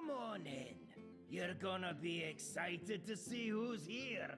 Come on in. You're gonna be excited to see who's here.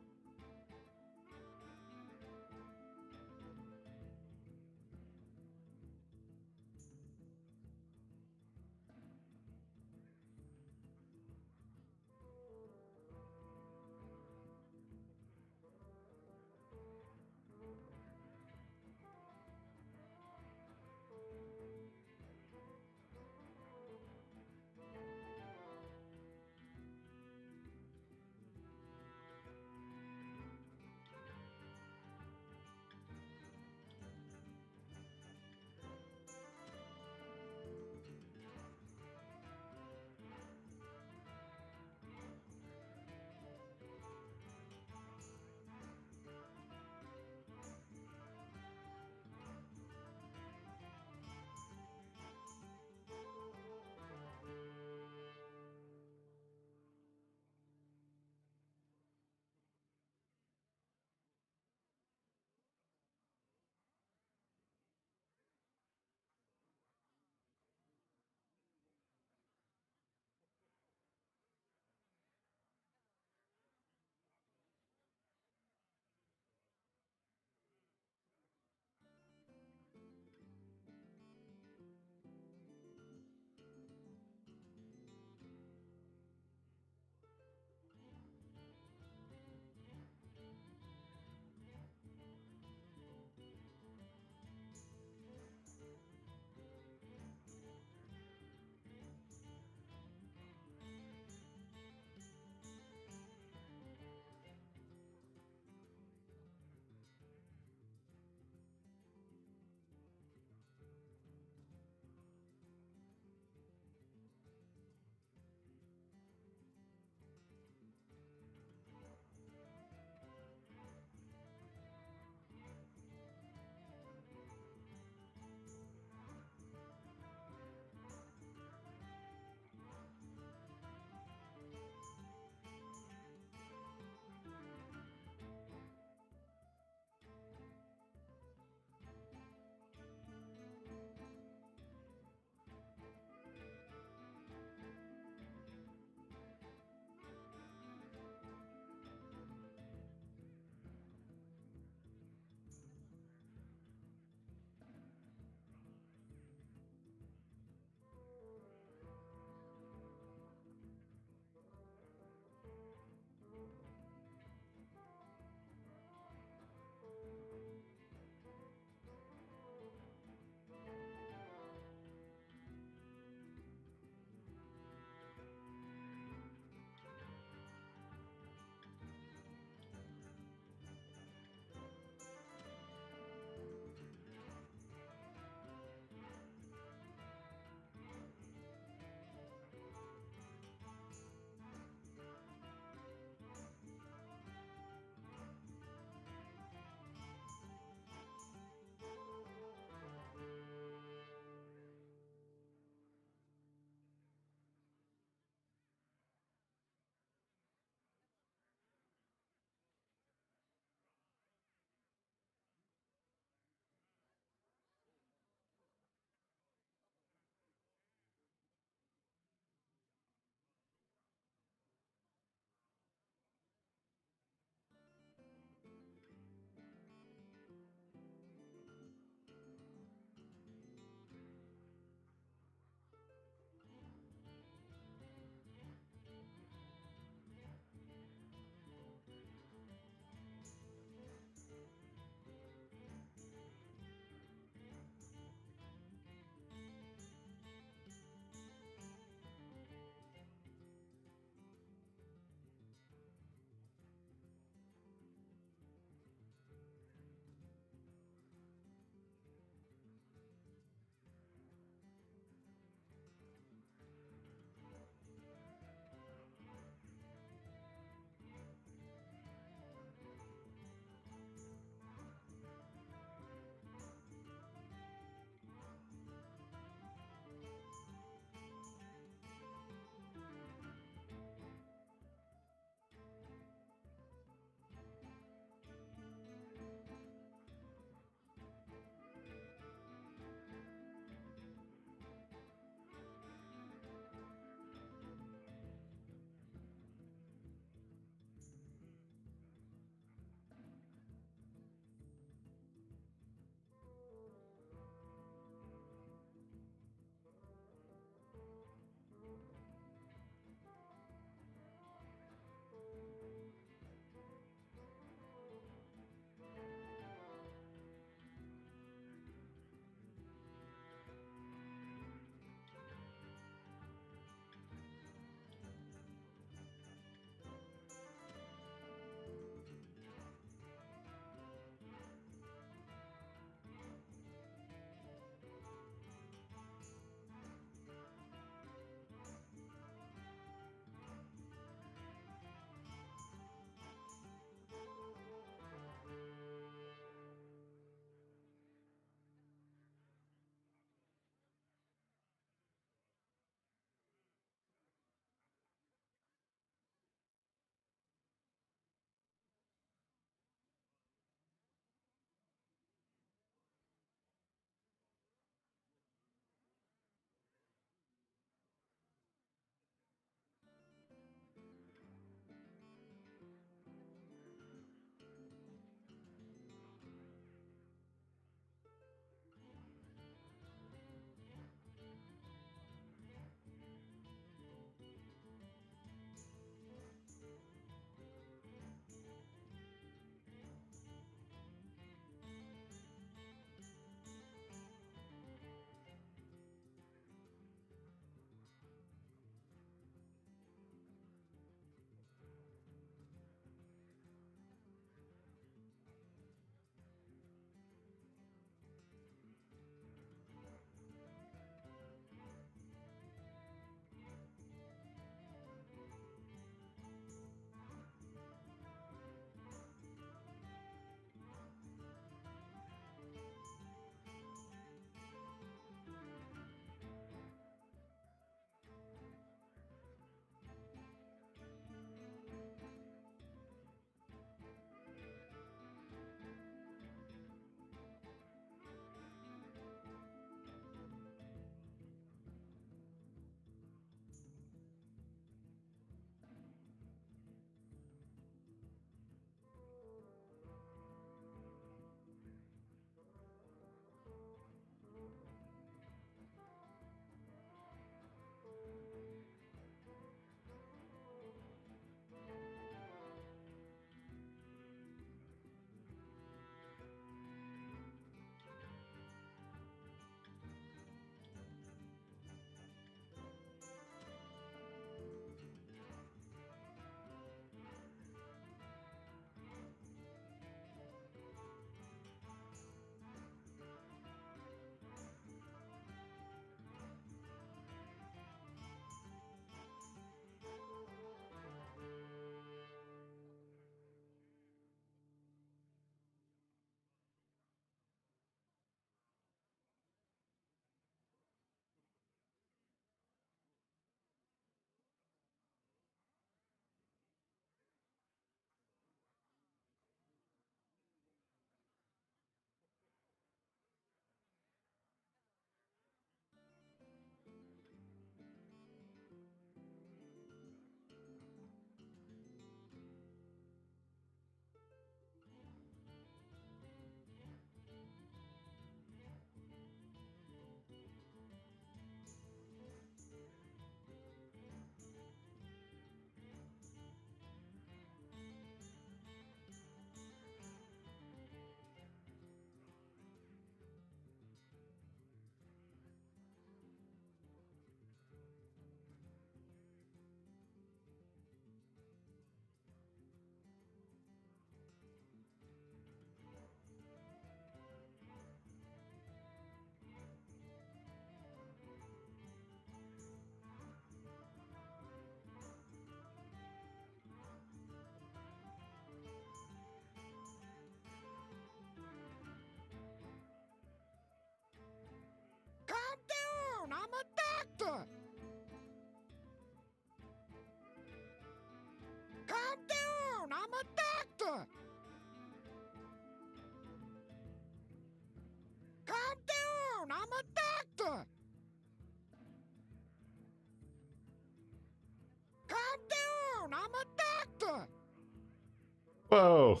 Whoa!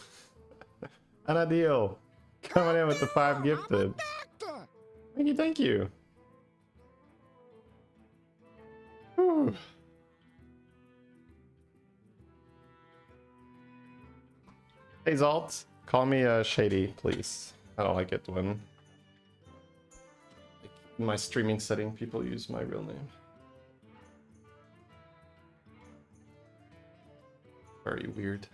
Anadil, coming in with the 5 gifted. Thank you, thank you. Whew. Hey Zalt, call me Shady, please. I don't like it when in my streaming setting people use my real name. Very weird.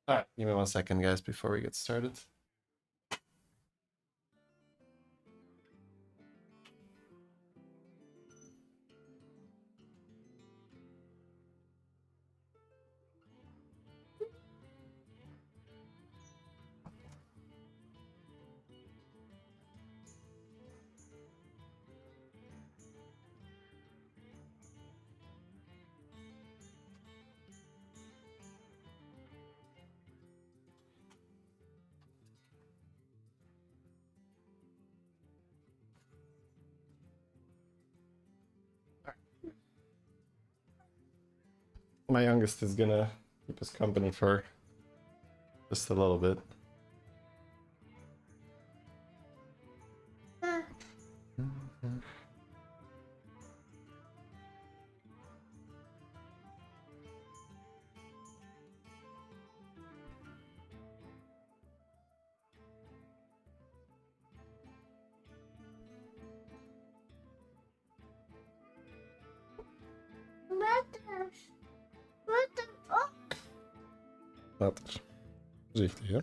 Alright, give me 1 second, guys, before we get started. My youngest is gonna keep us company for just a little bit. Later. Voorzichtig, hè?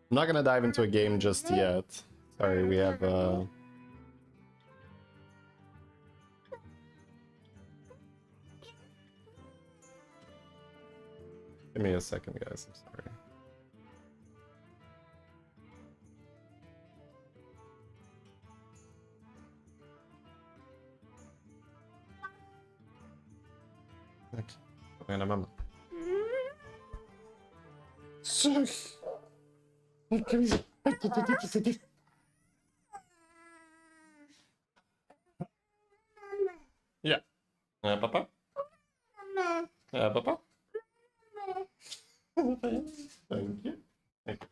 I'm not gonna dive into a game just yet. Sorry, we have Give me a second, guys. I'm sorry. Okay. Mamma. Yeah. Papa? Papa? Thank you. Thank you.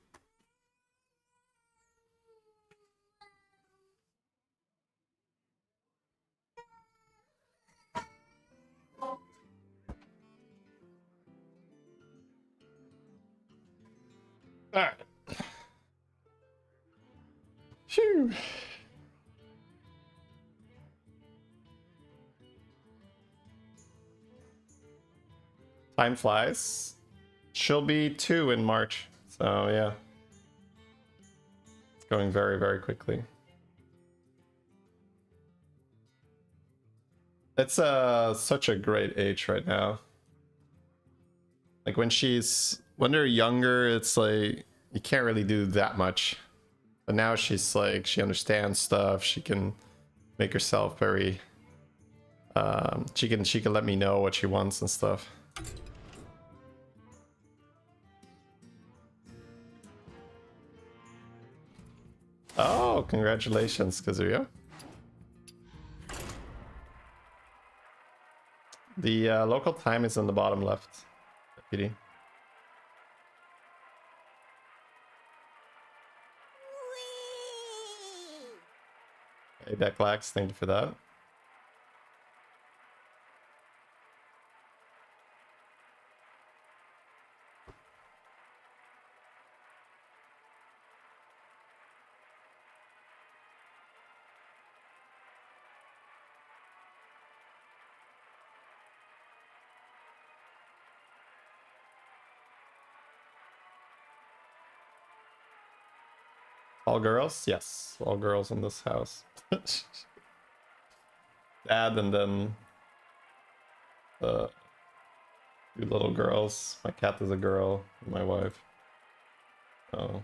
Alright. Phew. Time flies. She'll be 2 in March. So yeah. It's going very, very quickly. It's such a great age right now. Like when they're younger, it's like you can't really do that much. But now she's like, she understands stuff. She can make herself very she can let me know what she wants and stuff. Oh, congratulations, Kazuya. The local time is in the bottom left, PD. Hey, Declax, thank you for that. All girls? Yes, all girls in this house. Dad and then the two little girls. My cat is a girl, and my wife. Oh.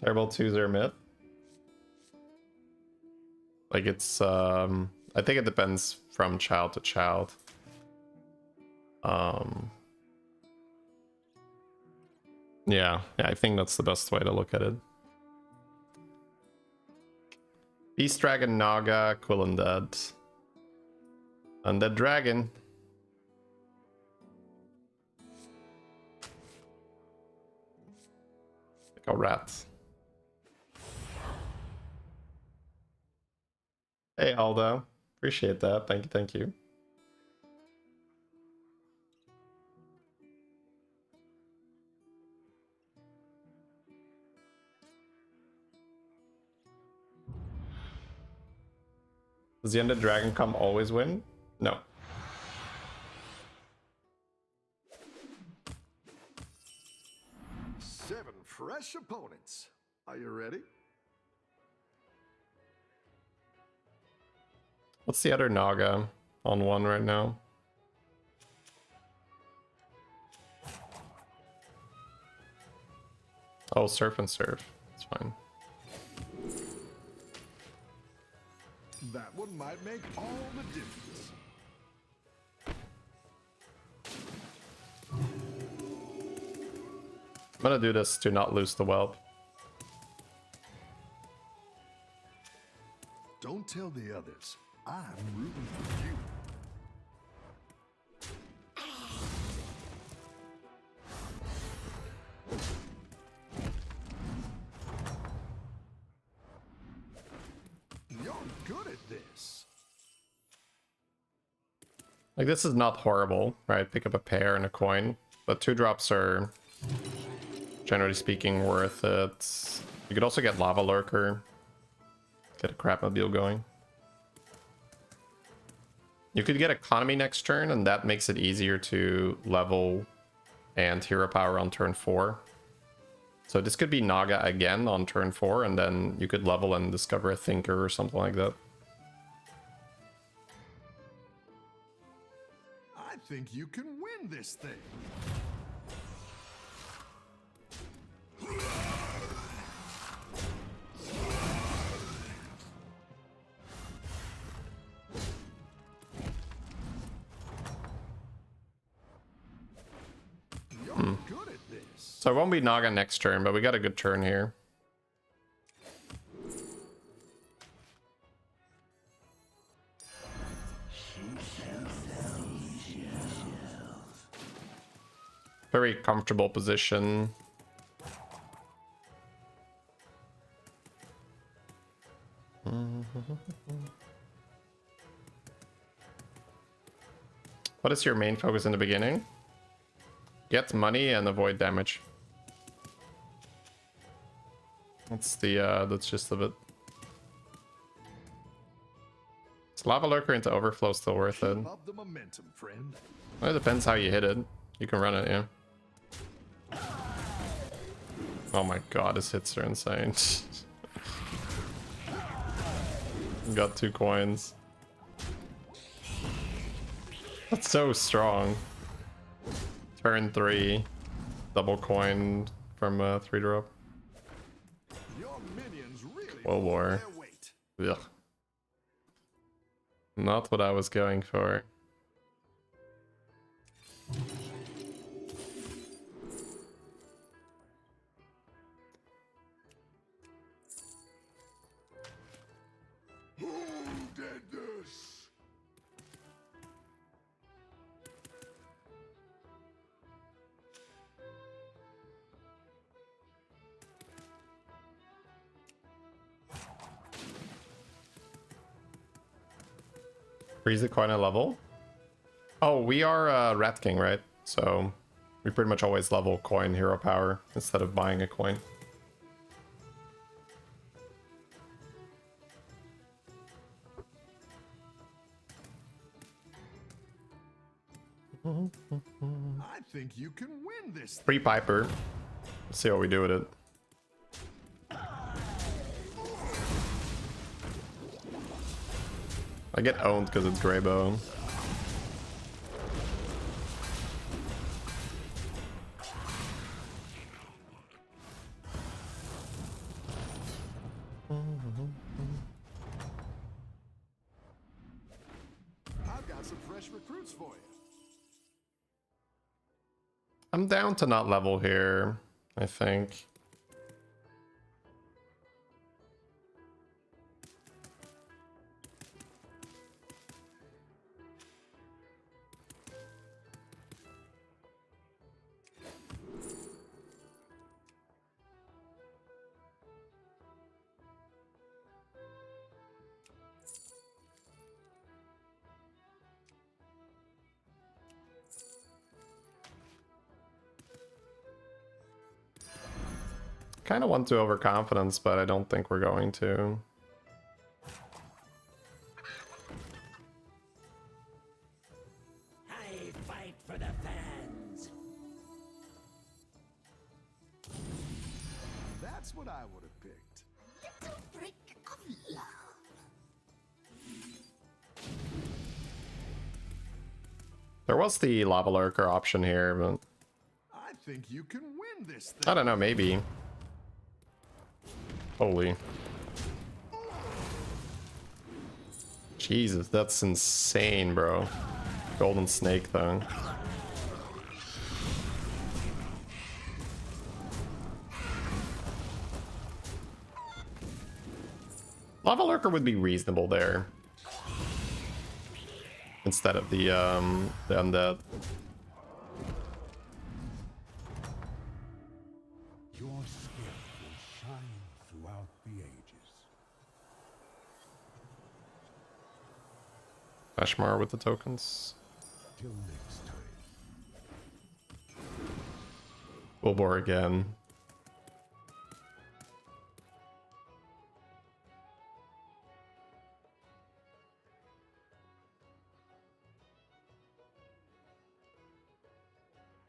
Terrible 2-0 myth. Like it's I think it depends from child to child. Yeah, I think that's the best way to look at it. Beast Dragon, Naga, Quill Undead. Undead Dragon. Like a rat. Hey Aldo, appreciate that. Thank you. Does the Undead Dragon come always win? No. Seven fresh opponents. Are you ready? What's the other Naga on one right now? Oh, Surf and Surf. It's fine. That one might make all the difference. I'm gonna do this to not lose the whelp. Don't tell the others. I'm rooting for you. You're good at this. Like, this is not horrible, right? Pick up a pair and a coin, but 2-drops are, generally speaking, worth it. You could also get Lava Lurker, get a Crapmobile going. You could get Economy next turn, and that makes it easier to level and Hero Power on turn 4. So this could be Naga again on turn 4, and then you could level and discover a Thinker or something like that. I think you can win this thing. You're good at this. So it won't be Naga next turn, but we got a good turn here. Very comfortable position. What is your main focus in the beginning? Get money and avoid damage. That's the that's just of it. Is Lava Lurker into Overflow still worth it? Keep up the momentum, friend. Well, it depends how you hit it. You can run it, yeah. Oh my god, his hits are insane. Got 2 coins. That's so strong. Turn 3. Double coin from 3-drop. Your minions really World pull War. their weight. Ugh. Not what I was going for. Who did this? Freeze the coin at level? Oh, we are Rat King, right? So we pretty much always level coin hero power instead of buying a coin. I think you can win this. Free Piper. Let's see what we do with it. I get owned because it's Greybow. I've got some fresh recruits for you. I'm down to not level here, I think. Kind of want to overconfidence, but I don't think we're going to. I fight for the fans. That's what I would have picked. Little brick of love. There was the Lava Lurker option here, but I think you can win this thing. I don't know, maybe. Holy. Jesus, that's insane, bro. Golden Snake, though. Lava Lurker would be reasonable there. Instead of the undead. Your skill will shine throughout the ages. Ashmar with the tokens. Till next time. Bulbor again.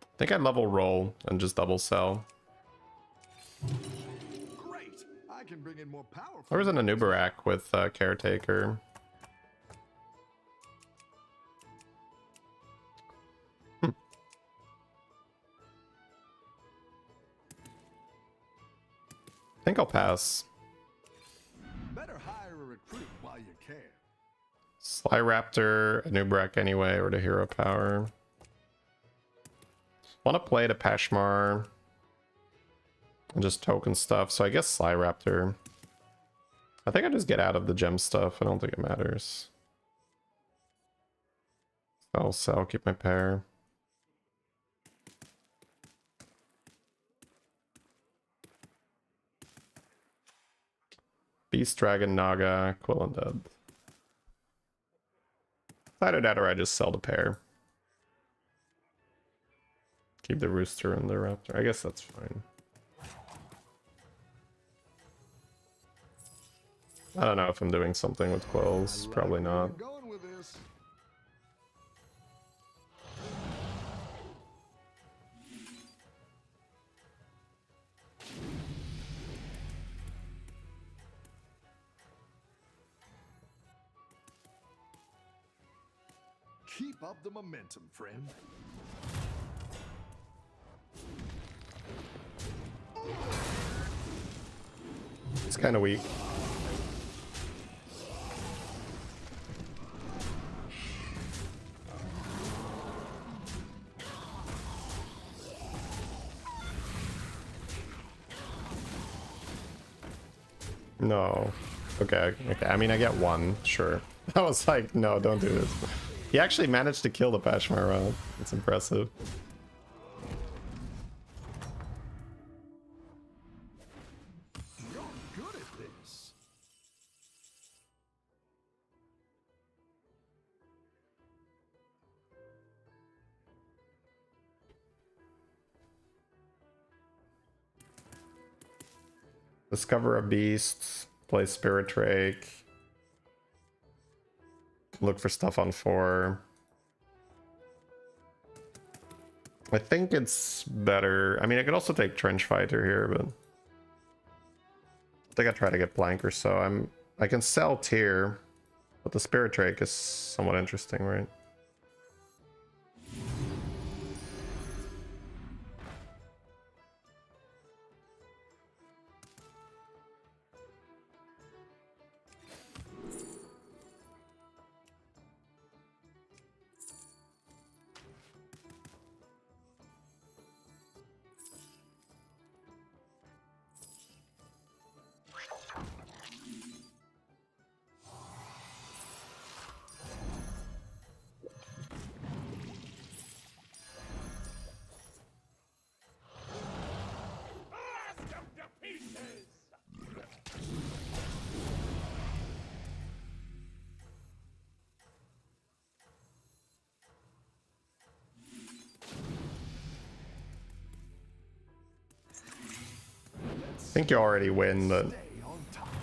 I think I'd level roll and just double sell. Great. I can bring in more power. There was an Anubarak with Caretaker. I think I'll pass. Better hire a recruit while you can. Sly Raptor, Anubarak anyway, or the hero power. Want to play the Pashmar and just token stuff, so I guess Sly Raptor. I think I just get out of the gem stuff. I don't think it matters. I'll sell, keep my pair. Beast Dragon, Naga, Quill Undead. Either that or I just sell the pair. Keep the Rooster and the Raptor. I guess that's fine. I don't know if I'm doing something with Quills. Probably not. Going with this. Keep up the momentum, friend. It's kind of weak. No. Okay, okay. I mean, I get one, sure. I was like, no, don't do this. He actually managed to kill the Pashmar. It's impressive. You're good at this. Discover a beast, play Spirit Drake, look for stuff on 4. I think it's better. I mean, I could also take Trench Fighter here, but I think I try to get Plank or so. I can sell Tier, but the Spirit Drake is somewhat interesting, right? I think you already win, but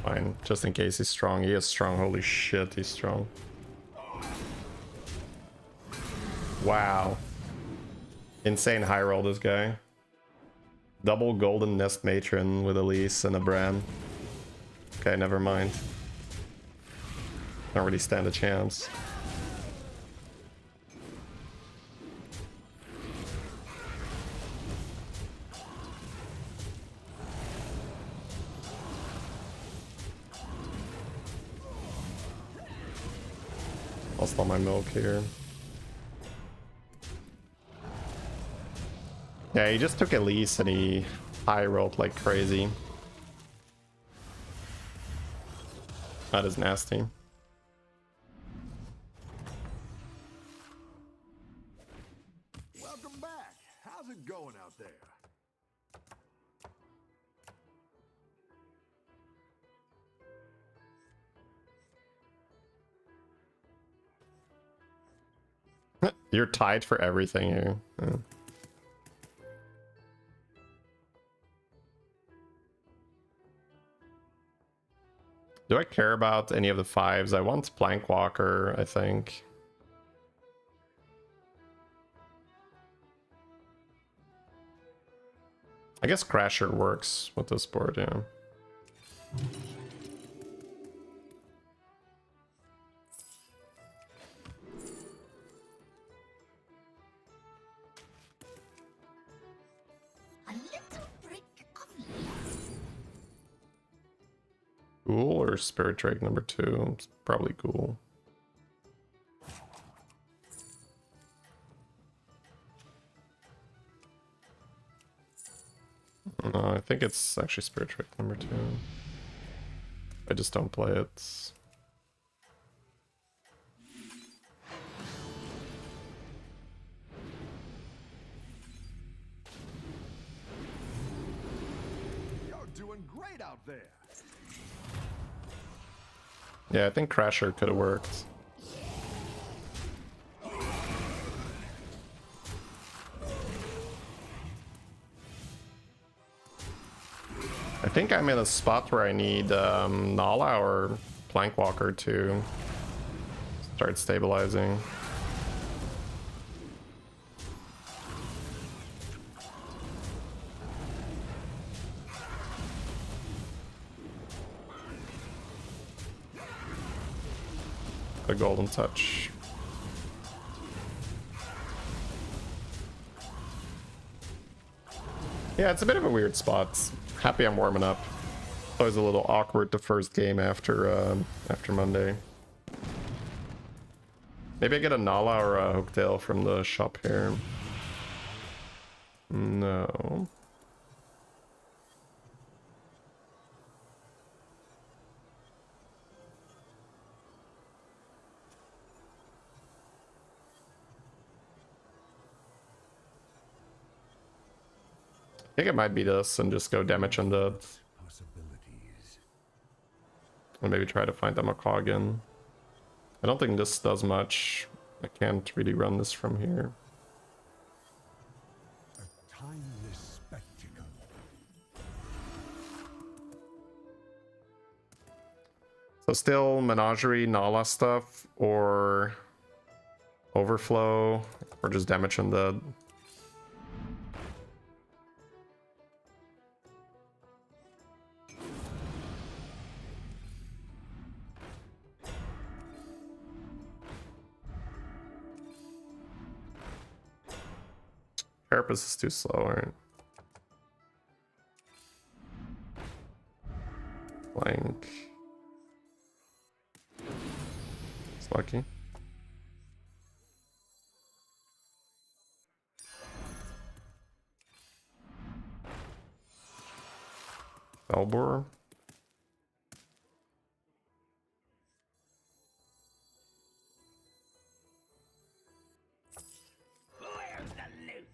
fine. Just in case he's strong. He is strong. Holy shit, he's strong. Wow. Insane high roll, this guy. Double golden nest matron with Elise and a Bran. Okay, never mind. Don't really stand a chance. Lost all my milk here. Yeah, he just took Elise and he high rolled like crazy. That is nasty. Welcome back. How's it going out there? You're tied for everything here. Yeah. Do I care about any of the fives? I want Plankwalker, I think. I guess Crasher works with this board, yeah. A little brick of love. Ghoul or Spirit Drake number 2? It's probably Ghoul. No, I think it's actually Spirit Drake number 2. I just don't play it. You're doing great out there. Yeah, I think Crasher could have worked. I think I'm in a spot where I need Nala or Plankwalker to start stabilizing. A golden touch. Yeah, it's a bit of a weird spot. Happy I'm warming up. Always a little awkward the first game after Monday. Maybe I get a Nala or a Hooktail from the shop here. No. I think it might be this and just go damage on the... Possibilities. And maybe try to find them a Macaw again. I don't think this does much. I can't really run this from here. A timeless spectacle. So still Menagerie, Nala stuff, or Overflow, or just damage on the... Carapace is too slow, right? Flank. It's lucky. Elbor. Where's the loot?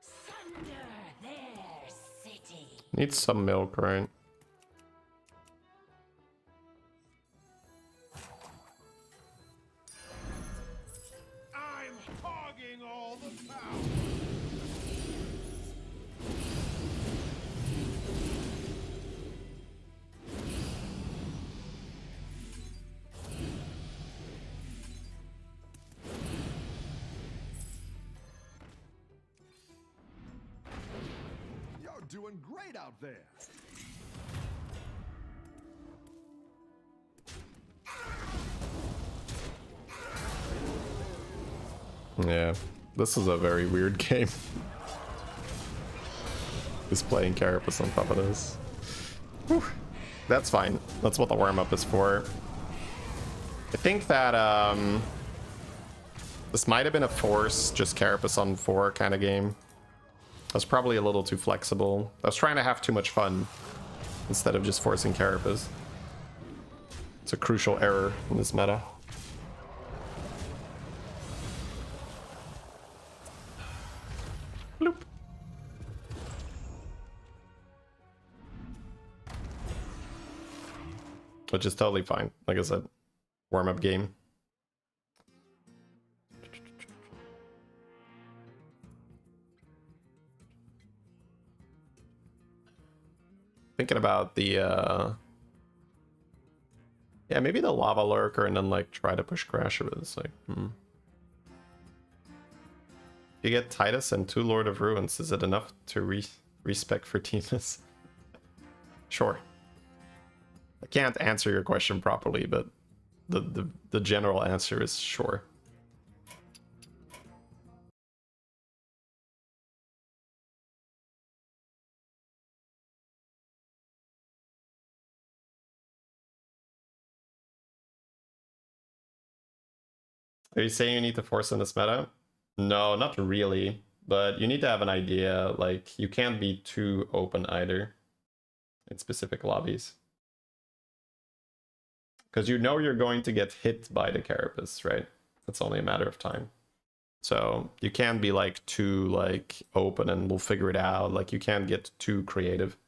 Thunder their city. Needs some milk, right? I'm hogging all the power. You're doing great out there. Yeah, this is a very weird game. Just playing Carapace on top of this. Whew. That's fine. That's what the warm-up is for. I think that this might have been a force, just Carapace on 4 kind of game. I was probably a little too flexible. I was trying to have too much fun instead of just forcing Carapace. It's a crucial error in this meta. Bloop. Which is totally fine. Like I said, warm-up game. Thinking about the yeah, maybe the lava lurker and then like try to push Crasher, but it's like You get Titus and 2 Lord of Ruins. Is it enough to respec for Timus? Sure. I can't answer your question properly, but the general answer is sure. Are you saying you need to force in this meta? No, not really. But you need to have an idea. Like, you can't be too open either in specific lobbies. Because you know you're going to get hit by the Carapace, right? It's only a matter of time. So you can't be like too like open and we'll figure it out. Like, you can't get too creative.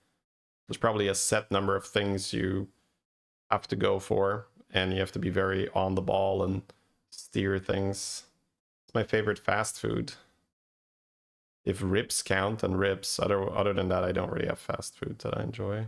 There's probably a set number of things you have to go for, and you have to be very on the ball and steer things. It's my favorite fast food. If ribs count, and ribs, other than that, I don't really have fast food that I enjoy.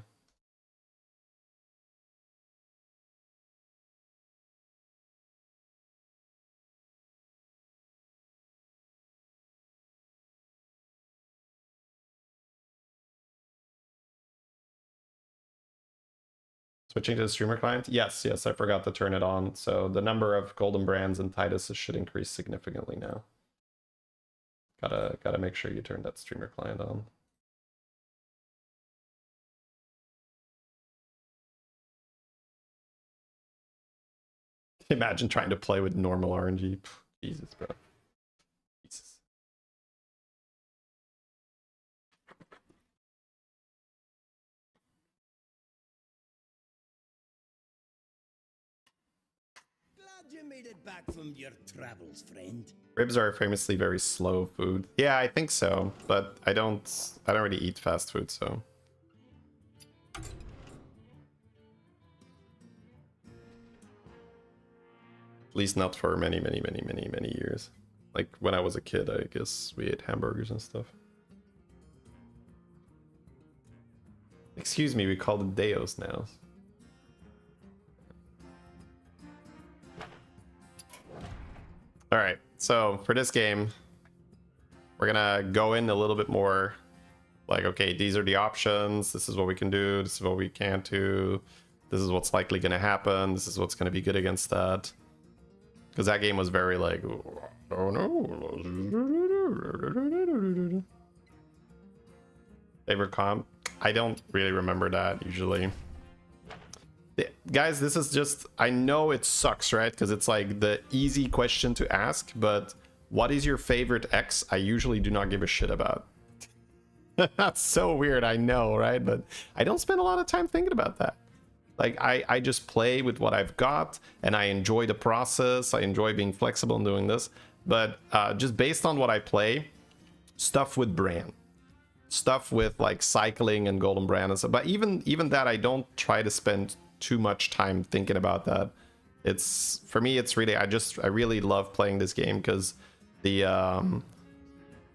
Switching to the streamer client? Yes, I forgot to turn it on. So the number of golden brands and Titus should increase significantly now. Gotta make sure you turn that streamer client on. Imagine trying to play with normal RNG. Jesus, bro. Jesus. Glad you made it back from your travels, friend. Ribs are famously very slow food. Yeah, I think so, but I don't really eat fast food, so. At least not for many years. Like when I was a kid, I guess we ate hamburgers and stuff. Excuse me, we call them Deos now. All right, so for this game, we're gonna go in a little bit more like, okay, these are the options, this is what we can do, this is what we can't do, this is what's likely gonna happen, this is what's gonna be good against that. Because that game was very like, oh no. Favorite comp? I don't really remember that usually. Guys, this is just, I know it sucks, right? Because it's like the easy question to ask, but what is your favorite X? I usually do not give a shit about. That's so weird, I know, right? But I don't spend a lot of time thinking about that. Like, I just play with what I've got, and I enjoy the process. I enjoy being flexible and doing this. But just based on what I play, stuff with Bran. Stuff with, like, cycling and Golden Bran and stuff. But even that, I don't try to spend too much time thinking about that. It's, for me, it's really, I really love playing this game because the,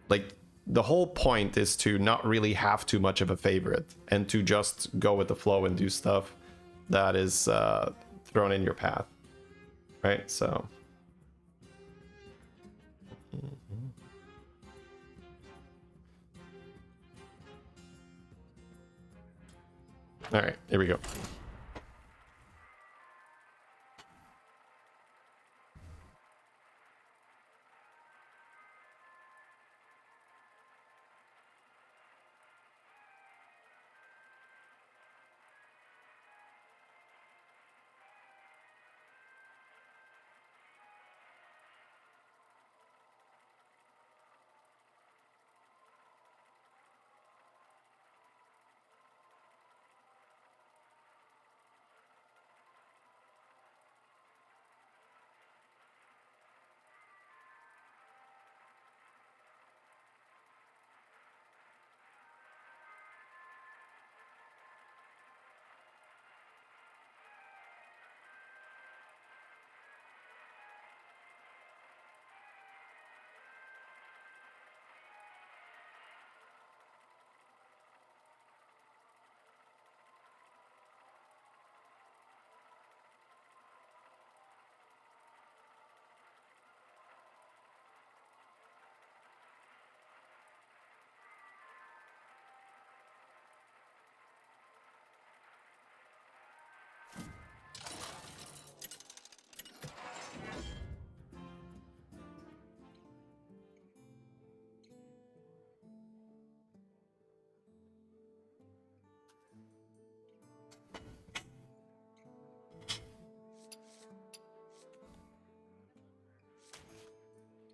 like, the whole point is to not really have too much of a favorite and to just go with the flow and do stuff that is thrown in your path, right? So all right, here we go.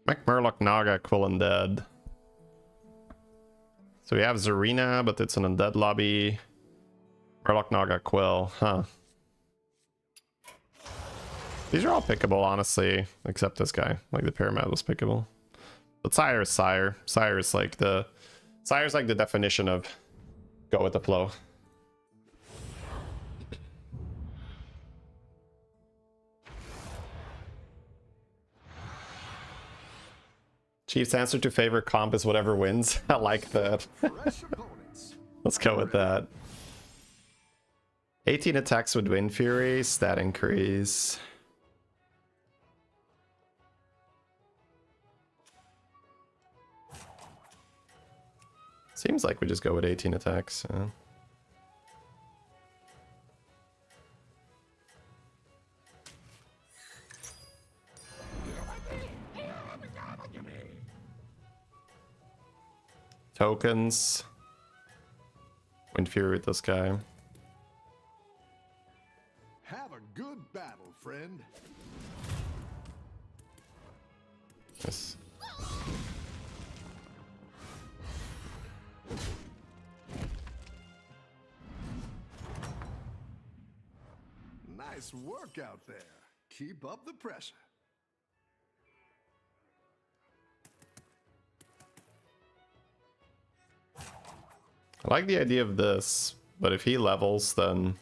Make Murloc Naga Quill Undead. So we have Zarina, but it's an Undead lobby. Murloc Naga Quill, huh? These are all pickable, honestly, except this guy. Like the Pyramid was pickable. But Sire is Sire. Sire's like the definition of go with the flow. Chief's answer to favorite comp is whatever wins. I like that. Let's go with that. 18 attacks with Wind Fury, stat increase. Seems like we just go with 18 attacks. Tokens. Wind Fury with this guy. Have a good battle, friend. Yes. Nice work out there. Keep up the pressure. I like the idea of this, but if he levels, then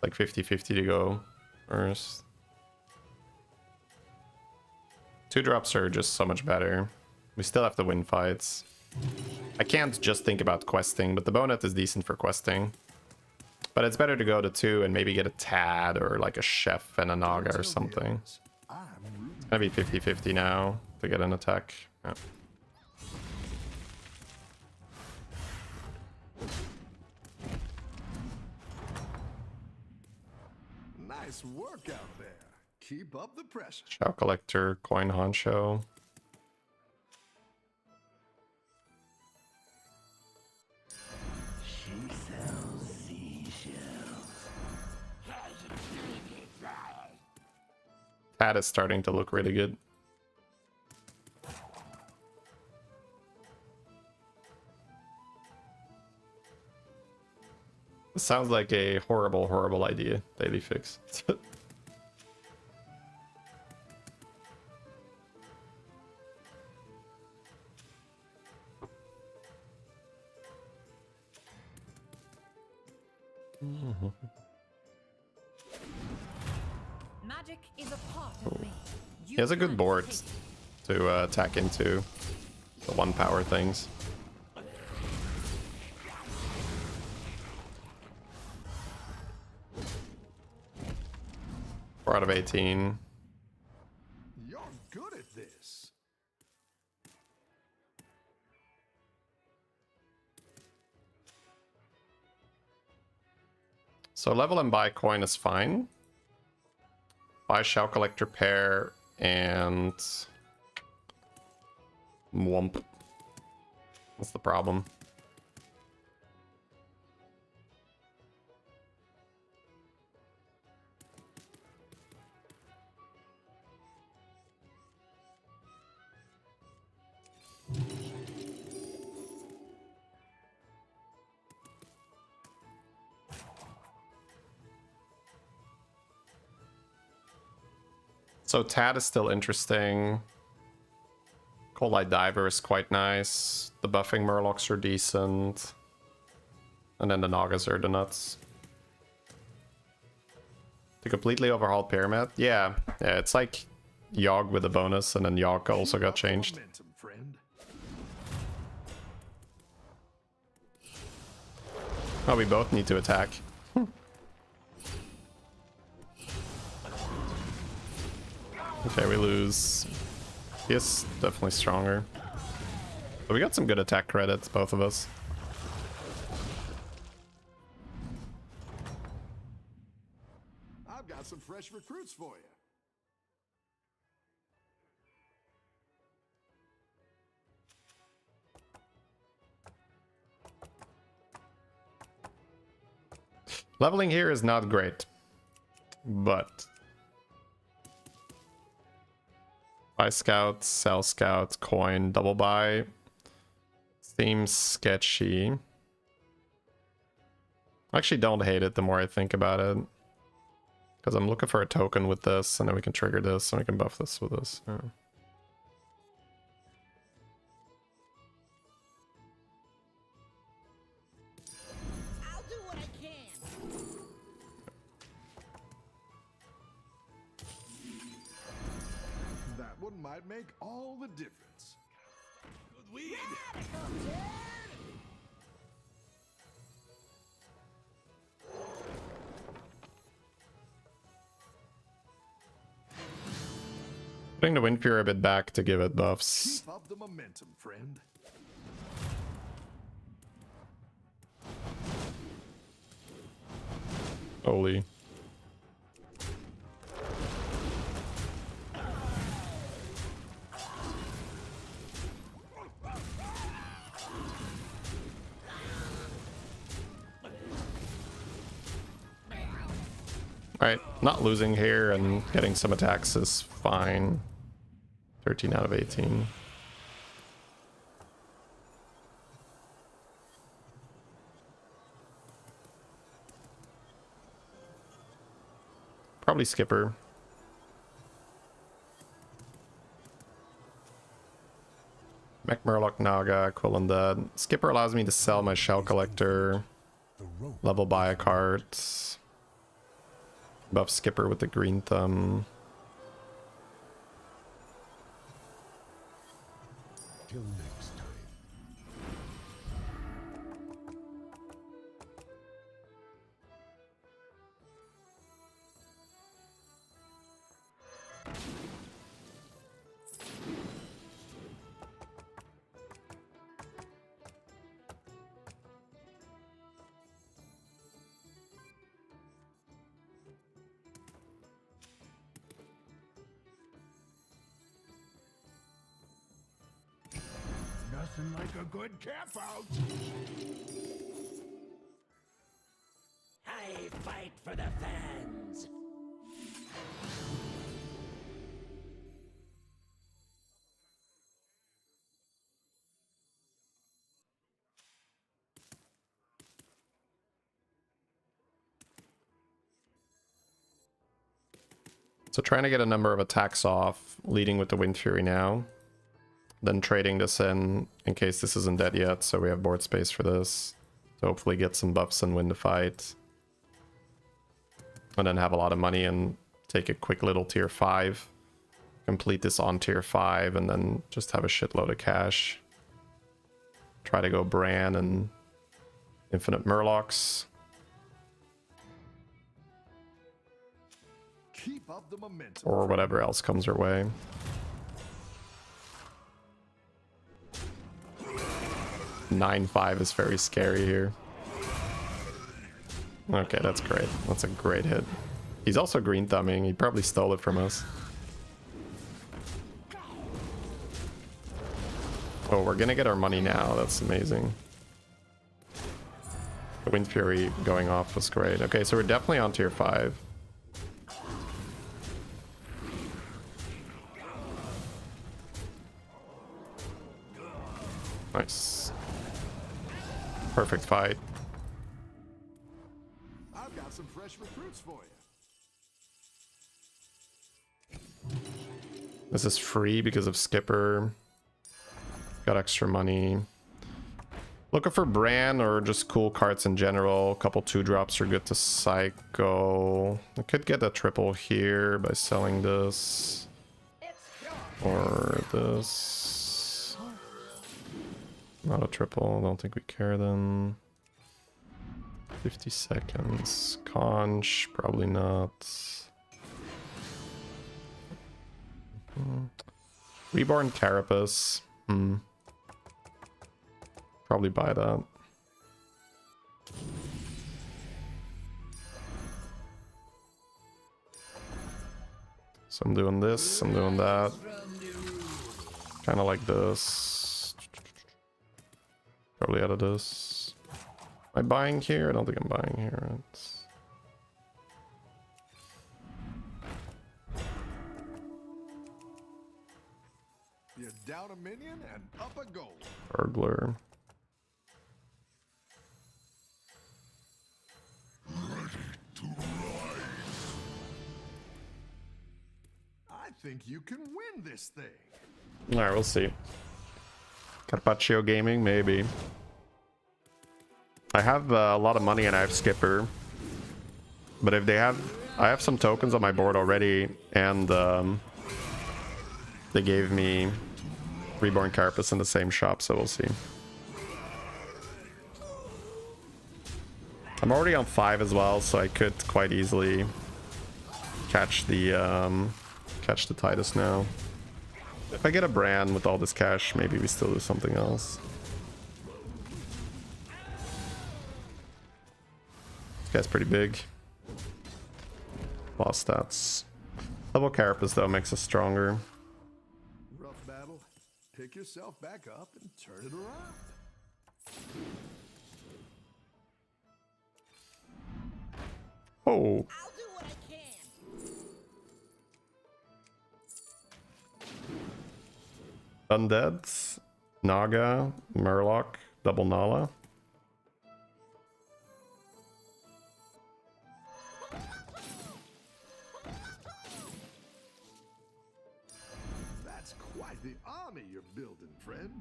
like 50-50 to go first. 2-drops are just so much better. We still have to win fights. I can't just think about questing, but the Bonet is decent for questing. But it's better to go to 2 and maybe get a Tad or like a Chef and a Naga or something. It's gonna be 50-50 now to get an attack. Yeah. Nice work out there. Keep up the pressure. Shell collector, coin honcho. She sells seashells. That is starting to look really good. This sounds like a horrible, horrible idea. Daily fix. Magic is a part of me. He has a good board to attack into the 1 power things. 4 out of 18. You're good at this. So level and buy coin is fine. Buy shell collector pair and Wump. What's the problem? So Tad is still interesting. Cold Light Diver is quite nice. The buffing Murlocs are decent. And then the Nagas are the nuts. The completely overhauled Pyramid? Yeah, it's like Yogg with a bonus, and then Yogg also got changed. Momentum, friend. Oh, we both need to attack. Okay, we lose. He is definitely stronger. But we got some good attack credits, both of us. I've got some fresh recruits for you. Leveling here is not great, but buy scout, sell scout, coin, double buy seems sketchy. I actually don't hate it the more I think about it, because I'm looking for a token with this, and then we can trigger this, and we can buff this with this. Yeah. I'll do what I can. That one might make all the difference. Good weed. Putting the Wind Fury a bit back to give it buffs. Keep up the momentum, friend. Holy. Alright, not losing here and getting some attacks is fine. 13 out of 18. Probably Skipper. Mech Murloc Naga, Quill Undead. Skipper allows me to sell my Shell Collector, The rope level buy a card, buff Skipper with the green thumb. till next time. Nothing like a good camp out. I fight for the fans. So trying to get a number of attacks off, leading with the Wind Fury now. Then trading this in case this isn't dead yet, so we have board space for this. So hopefully get some buffs and win the fight. And then have a lot of money and take a quick little tier 5. Complete this on tier 5 and then just have a shitload of cash. Try to go Bran and Infinite Murlocs. Keep up the momentum. Or whatever else comes our way. (9-5) is very scary here. Okay, that's great. That's a great hit. He's also green thumbing. He probably stole it from us. Oh, we're gonna get our money now. That's amazing. The Wind Fury going off was great. Okay, so we're definitely on tier 5. Nice. Perfect fight. I've got some fresh recruits for you. This is free because of Skipper. Got extra money. Looking for Bran or just cool cards in general. A couple 2-drops are good to cycle. I could get a triple here by selling this. Or this. Not a triple. Don't think we care then. 50 seconds. Conch. Probably not. Reborn Carapace. Probably buy that. So I'm doing this, I'm doing that. Kind of like this. Probably out of this. Am I buying here? I don't think I'm buying here. It's... You're down a minion and up a goal. Burglar. I think you can win this thing. Alright, we'll see. Carpaccio Gaming, maybe. I have a lot of money and I have Skipper. But if they have... I have some tokens on my board already, and they gave me Reborn Carapace in the same shop, so we'll see. I'm already on 5 as well, so I could quite easily catch the Titus now. If I get a Bran with all this cash, maybe we still do something else. This guy's pretty big. Lost stats. Level Carapace though makes us stronger. Rough battle. Pick yourself back up and turn it around. Oh, I'll do what I can. Undead, Naga, Murloc, double Nala. That's quite the army you're building, friend.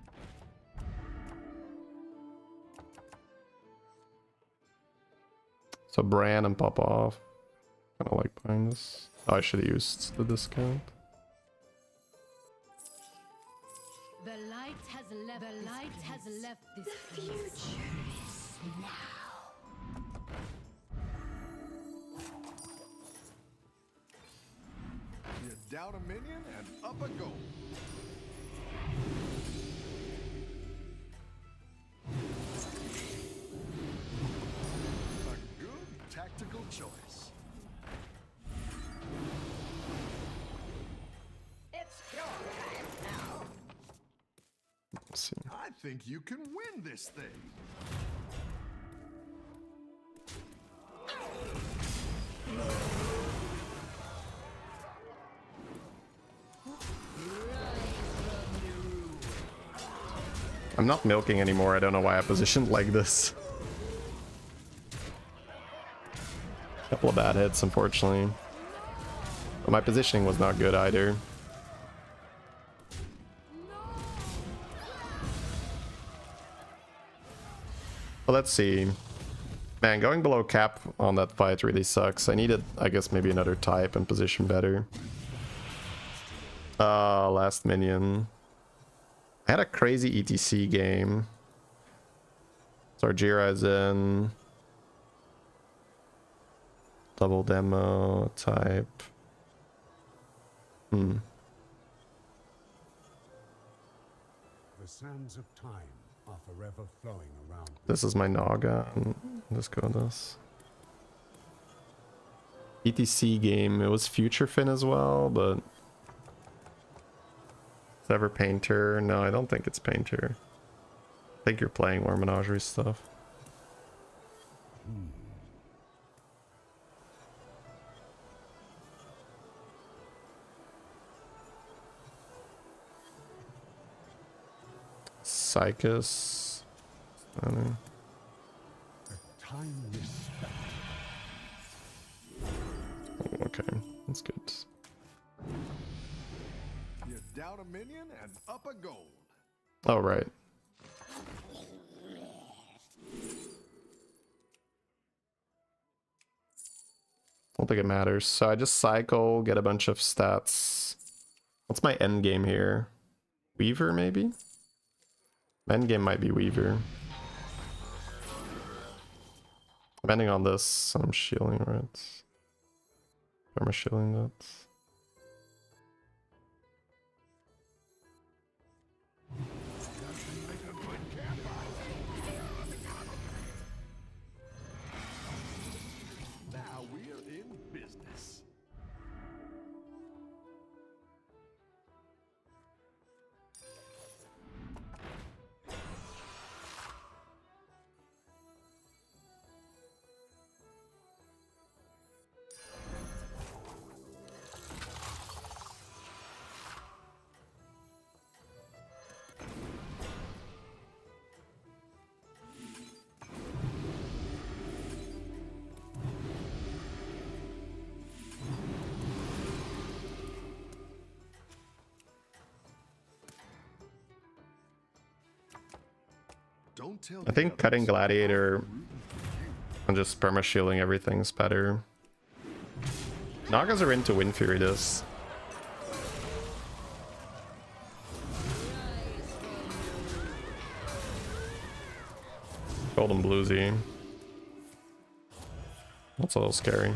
So Bran and pop off. Kind of like buying this. Oh, I should have used the discount. The light has left this future is now. You're down a minion and up a goal. A good tactical choice. It's your time now. Let's see. I think you can win this thing. I'm not milking anymore. I don't know why I positioned like this. Couple of bad hits, unfortunately. But my positioning was not good either. Well, let's see. Man, going below cap on that fight really sucks. I needed, I guess, maybe another type and position better. Last minion. I had a crazy ETC game. Sarjira is in. Double demo type. The sands of time are forever flowing around. This is my Naga. Let's go with this. ETC game. It was Future Fin as well, but is it ever Painter? No, I don't think it's Painter. I think you're playing more Menagerie stuff. Psychus. I don't know. Oh, okay, that's good. You're down a minion and up a gold. Oh, right. Don't think it matters. So I just cycle, get a bunch of stats. What's my end game here? Weaver, maybe? My end game might be Weaver. Depending on this, I'm shielding, right? Am I shielding that? Now we're in business. Don't tell I think the cutting others. Gladiator and just perma shielding everything's better. Nagas are into Wind Fury this. Golden Bluesy. That's a little scary.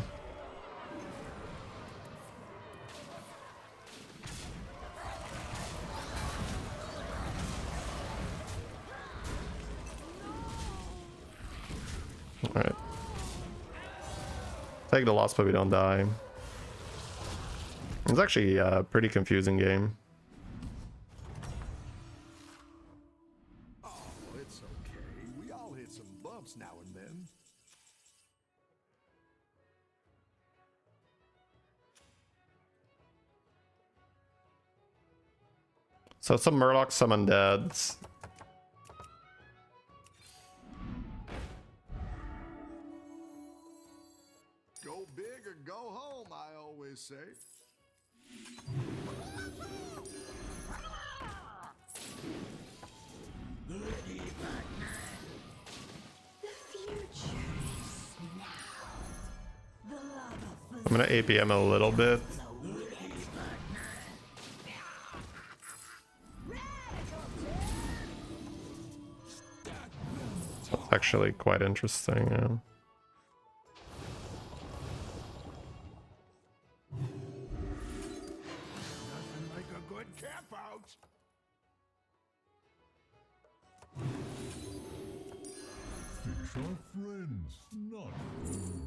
Alright. Take the loss, but we don't die. It's actually a pretty confusing game. Oh, it's okay. We all hit some bumps now and then. So some Murlocs, some Undeads. Go big or go home, I always say. The future is now. The lava I'm gonna APM a little bit. That's actually quite interesting, yeah. Nothing like a good camp out. Fish are friends, not food.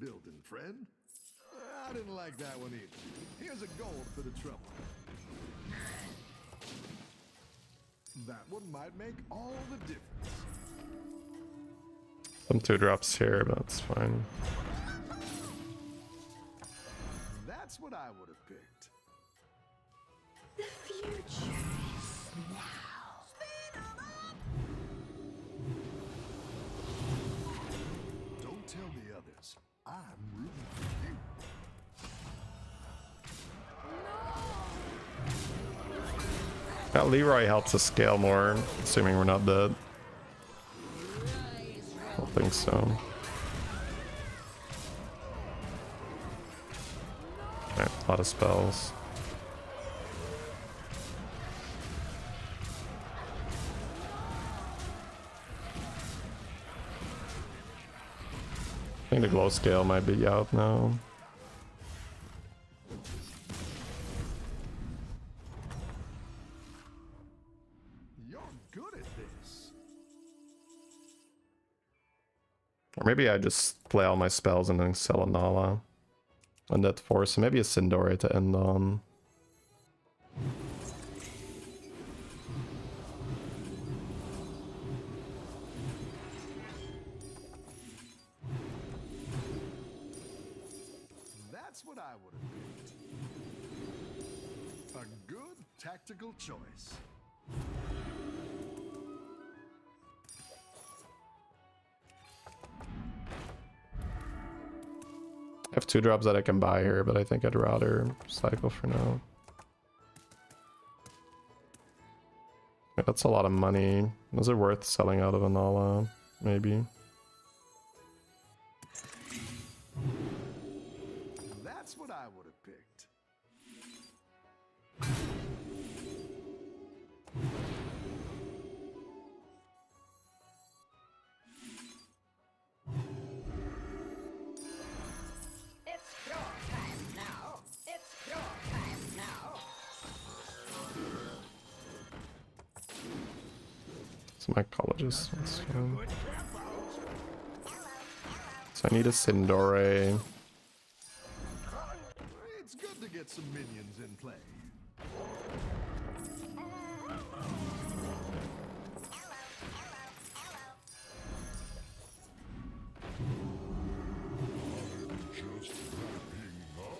building, friend. I didn't like that one either. Here's a gold for the trouble. That one might make all the difference. Some 2-drops here, but it's fine. That's what I would have picked. The future is now. Don't tell the others. I'm rooting for you. That Leroy helps us scale more, assuming we're not dead. I don't think so. Alright, a lot of spells. I think the glow scale might be out now. You're good at this. Or maybe I just play all my spells and then sell a Nala. And that force, maybe a Sindori to end on. That's what I would have picked. A good tactical choice. I have 2-drops that I can buy here, but I think I'd rather cycle for now. Yeah, that's a lot of money. Is it worth selling out of a Nala? Maybe. That's what I would have picked. It's your time now. It's your time now. It's my colleges. That's fine. So I need a Sindori. It's good to get some minions in play. Just wrapping up.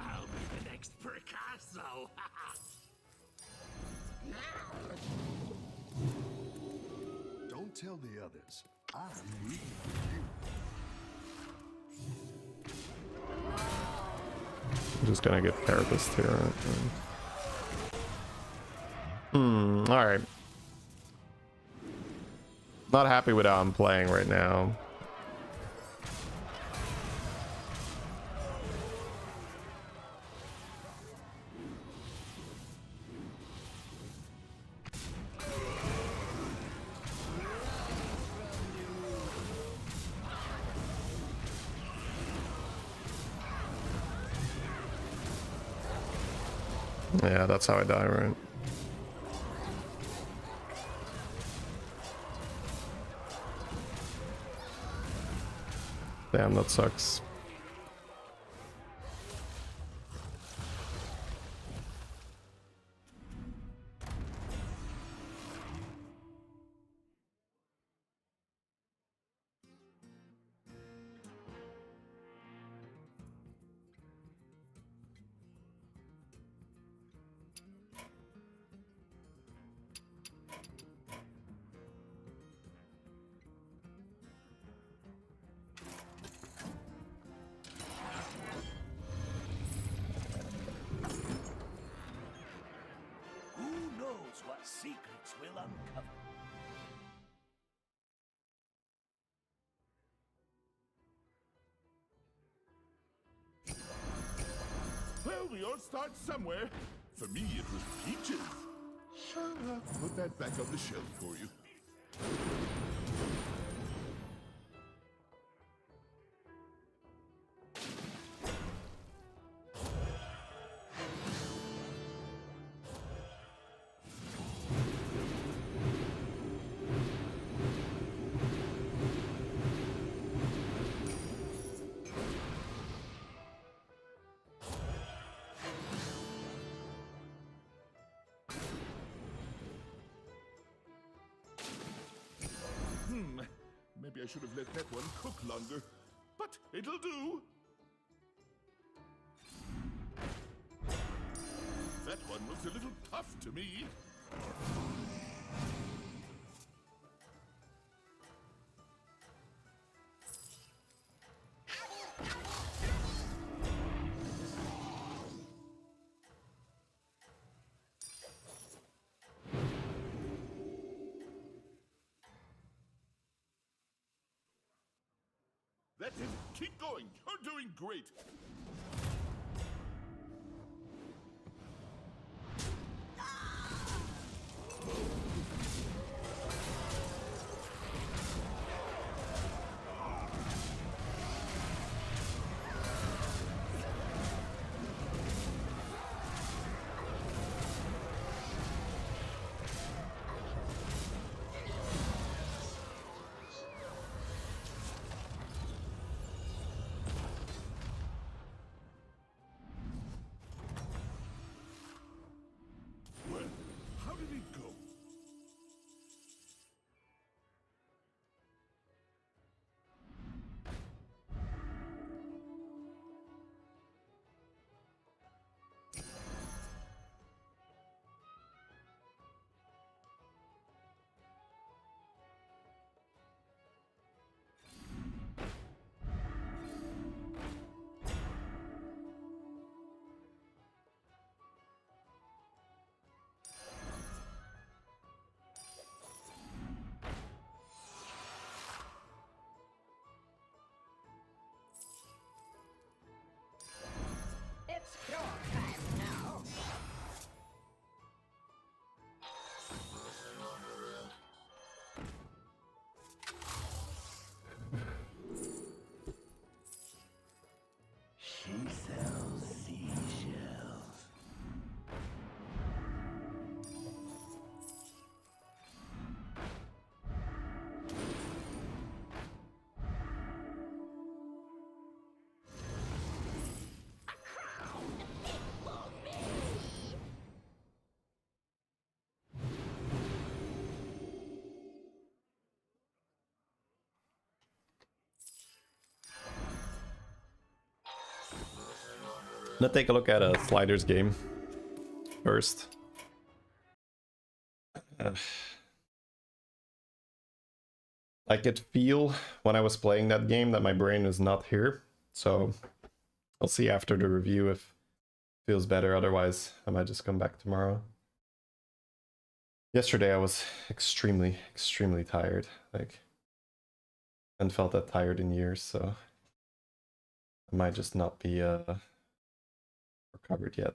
I'll be the next Picasso. Don't tell the others. I'm rooting for you. I'm just gonna get therapist here. Alright. Not happy with how I'm playing right now. Yeah, that's how I die, right? Damn, that sucks. What secrets will uncover? Well, we all start somewhere. For me, it was peaches. I'll put that back on the shelf for you. Maybe I should have let that one cook longer, but it'll do. That one looks a little tough to me. That's it. Keep going. You're doing great. Well, how did it go? It's your time now. She sells seashells. I'm gonna take a look at a sliders game first. I could feel when I was playing that game that my brain was not here, so I'll see after the review if it feels better. Otherwise, I might just come back tomorrow. Yesterday I was extremely tired. Like, I hadn't felt that tired in years, so I might just not be recovered yet.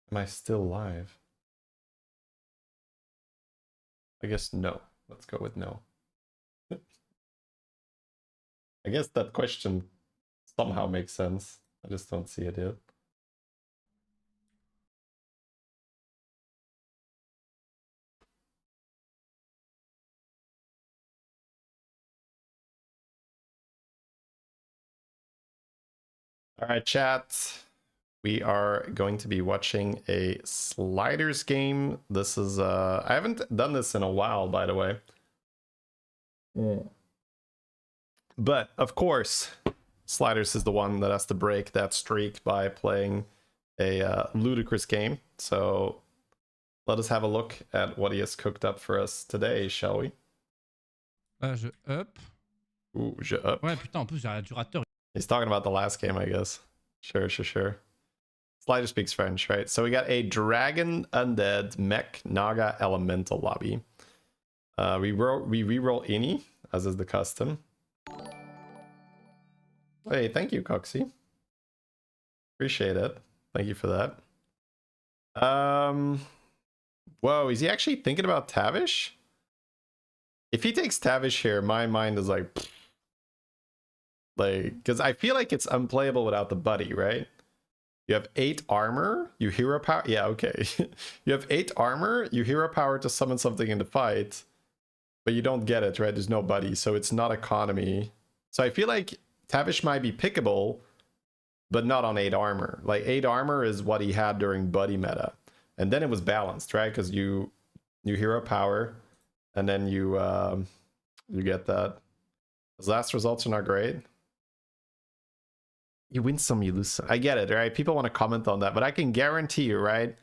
Am I still live? I guess no. Let's go with no. I guess that question somehow makes sense. I just don't see it yet. All right, chat. We are going to be watching a sliders game. This is I haven't done this in a while, by the way. But of course, sliders is the one that has to break that streak by playing a ludicrous game. So let us have a look at what he has cooked up for us today, shall we? Je up. Ooh, je up. Ouais, putain, en plus, j'ai un durateur. He's talking about the last game, I guess. Sure. Slider speaks French, right? So we got a dragon, undead, mech, naga, elemental lobby. We reroll any, as is the custom. Hey, thank you, Coxie. Appreciate it. Thank you for that. Whoa, is he actually thinking about Tavish? If he takes Tavish here, my mind is like, because I feel like it's unplayable without the buddy, right? You have 8 armor, you hero power. Yeah, okay. You have 8 armor, you hero power to summon something in the fight, but you don't get it, right? There's no buddy, so it's not economy. So I feel like Tavish might be pickable, but not on 8 armor. Like 8 armor is what he had during buddy meta, and then it was balanced, right? Because you hero power, and then you get that. His last results are not great. You win some, you lose some. I get it, right? People want to comment on that, but I can guarantee you, right?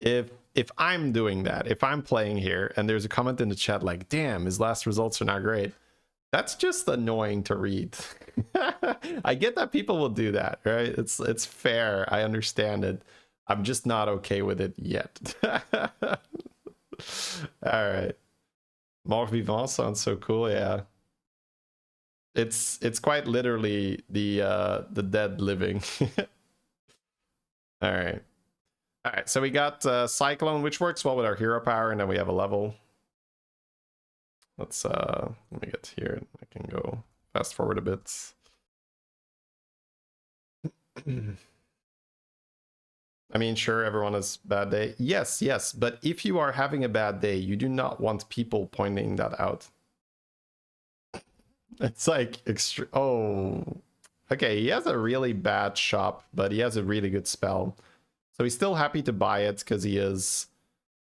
If I'm doing that, if I'm playing here and there's a comment in the chat like, damn, his last results are not great, that's just annoying to read. I get that people will do that, right? It's fair. I understand it. I'm just not okay with it yet. All right. Mort vivant sounds so cool, yeah. It's quite literally the dead living. All right, so we got Cyclone, which works well with our hero power, and then we have a level. Let's let me get here. I can go fast forward a bit. I mean, sure, everyone has bad day. Yes, but if you are having a bad day, you do not want people pointing that out. It's like oh, okay, he has a really bad shop, but he has a really good spell, so he's still happy to buy it because he is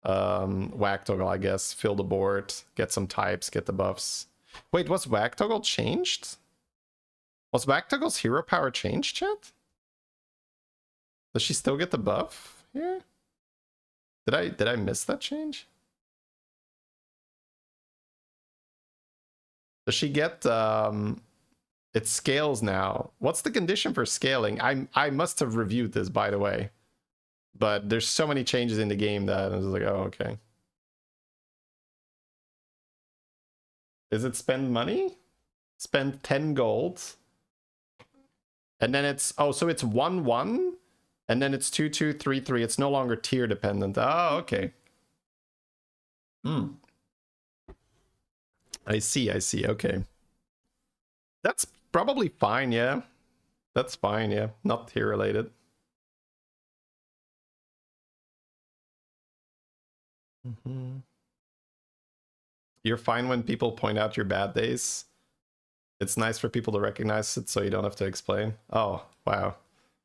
whack toggle, I guess. Fill the board, get some types, get the buffs. Wait, was whack toggle changed? Was whack toggle's hero power changed, chat? Does she still get the buff here? Did I miss that change? Does she get it scales now? What's the condition for scaling? I must have reviewed this, by the way, but there's so many changes in the game that I was like, oh, okay. Is it spend money? Spend 10 gold, and then it's so it's 1-1, and then it's 2-2, 3-3. It's no longer tier dependent. Oh, okay. I see, okay. That's probably fine, yeah. That's fine, yeah. Not tier related. You're fine when people point out your bad days. It's nice for people to recognize it so you don't have to explain. Oh, wow.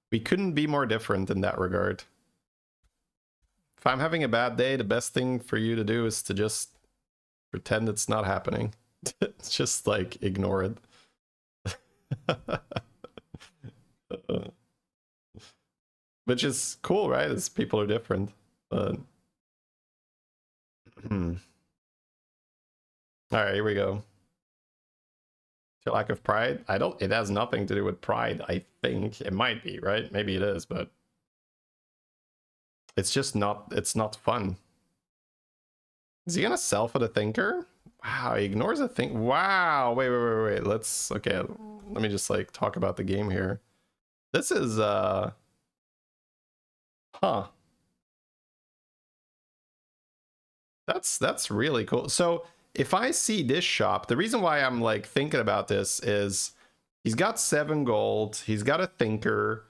We couldn't be more different in that regard. If I'm having a bad day, the best thing for you to do is to just pretend it's not happening. It's just like ignore it. Which is cool, right? As people are different. But all right, here we go. To lack of pride? It has nothing to do with pride, I think. It might be, right? Maybe it is, but it's just not, it's not fun. Is he gonna sell for the thinker? Wow, he ignores a thing. Wow, wait. Okay, let me just like talk about the game here. This is that's really cool. So if I see this shop, the reason why I'm like thinking about this is he's got 7 gold, he's got a thinker,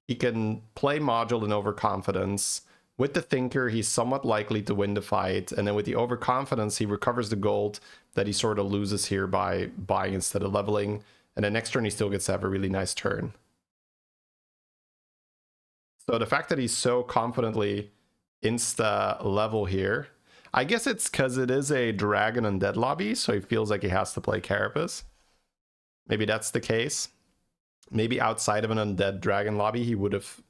he can play module in overconfidence. With the thinker, he's somewhat likely to win the fight, and then with the overconfidence, he recovers the gold that he sort of loses here by buying instead of leveling, and then next turn he still gets to have a really nice turn. So the fact that he's so confidently insta level here, I guess it's because it is a dragon undead lobby, so he feels like he has to play Carapace. Maybe that's the case. Maybe outside of an undead dragon lobby, he would have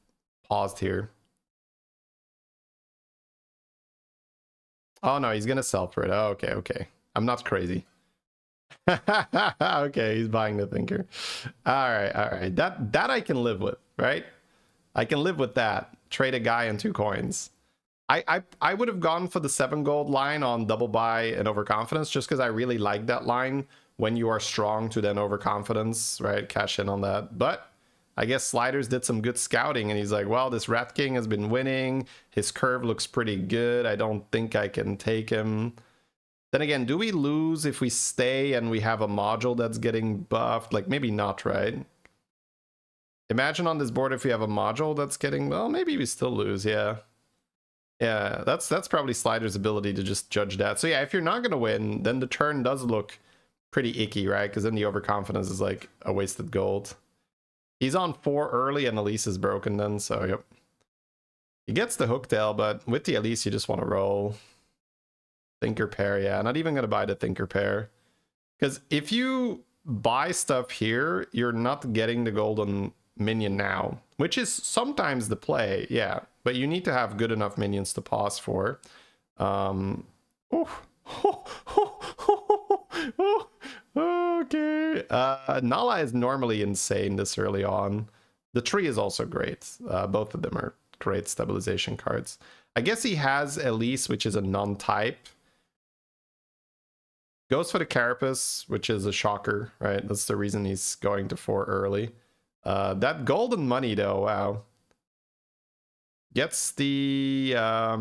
paused here. Oh no, he's gonna sell for it. Oh, okay, okay. I'm not crazy. Okay, he's buying the thinker. All right. That I can live with, right? I can live with that. Trade a guy and 2 coins. I would have gone for the 7 gold line on double buy and overconfidence just because I really like that line. When you are strong to then overconfidence, right? Cash in on that. But I guess Sliders did some good scouting and he's like, well, this Rat King has been winning. His curve looks pretty good. I don't think I can take him. Then again, do we lose if we stay and we have a module that's getting buffed? Like, maybe not, right? Imagine on this board if we have a module that's getting... Well, maybe we still lose, yeah. Yeah, that's probably Slider's ability to just judge that. So yeah, if you're not going to win, then the turn does look pretty icky, right? Because then the overconfidence is like a wasted gold. He's on 4 early and Elise is broken then, so yep. He gets the Hooktail, but with the Elise you just want to roll. Thinker pair, yeah. Not even going to buy the Thinker pair. Because if you buy stuff here, you're not getting the golden minion now. Which is sometimes the play, yeah. But you need to have good enough minions to pause for. Okay. Nala is normally insane this early on. The tree is also great. Both of them are great stabilization cards. I guess he has Elise, which is a non-type. Goes for the Carapace, which is a shocker, right? That's the reason he's going to 4 early. That golden money, though, wow. Gets the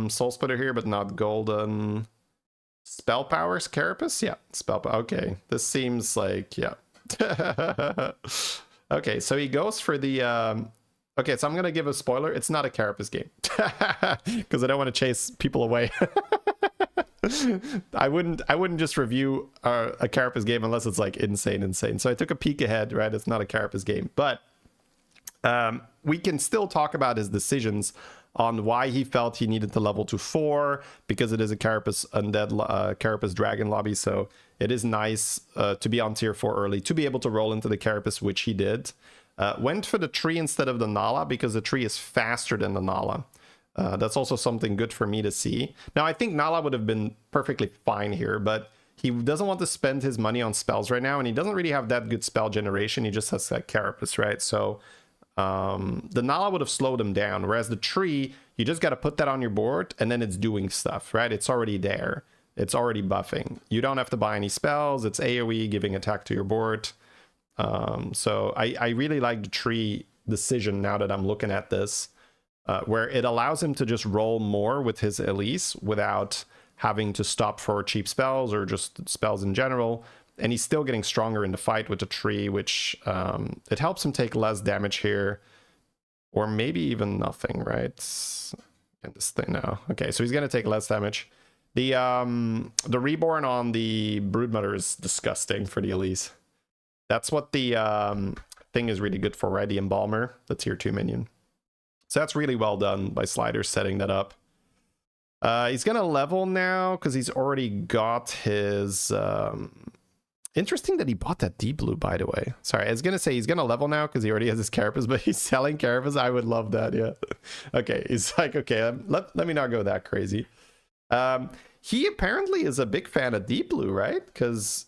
Soul Splitter here, but not golden. Spell powers Carapace? Yeah, spell power. Okay, this seems like, yeah. Okay, so he goes for the... Okay, so I'm going to give a spoiler. It's not a Carapace game. Because I don't want to chase people away. I wouldn't just review a Carapace game unless it's like insane. So I took a peek ahead, right? It's not a Carapace game. But we can still talk about his decisions on why he felt he needed to level to 4, because it is a Carapace undead Carapace dragon lobby, so it is nice to be on tier 4 early, to be able to roll into the Carapace, which he did. Went for the tree instead of the Nala, because the tree is faster than the Nala. That's also something good for me to see. Now, I think Nala would have been perfectly fine here, but he doesn't want to spend his money on spells right now, and he doesn't really have that good spell generation. He just has that Carapace, right? So the Nala would have slowed him down, whereas the tree, you just got to put that on your board and then it's doing stuff, right? It's already there. It's already buffing. You don't have to buy any spells. It's AoE, giving attack to your board. So I really like the tree decision now that I'm looking at this, where it allows him to just roll more with his Elise without having to stop for cheap spells or just spells in general. And he's still getting stronger in the fight with the tree, which it helps him take less damage here. Or maybe even nothing, right? Get this thing now. Okay, so he's going to take less damage. The Reborn on the Broodmother is disgusting for the Elise. That's what the thing is really good for, right? The Embalmer, the tier 2 minion. So that's really well done by Sliders setting that up. He's going to level now because he's already got his... Interesting that he bought that deep blue, by the way. Sorry, I was going to say he's going to level now because he already has his Carapace, but he's selling Carapace. I would love that, yeah. Okay, he's like, okay, let me not go that crazy. He apparently is a big fan of deep blue, right? Because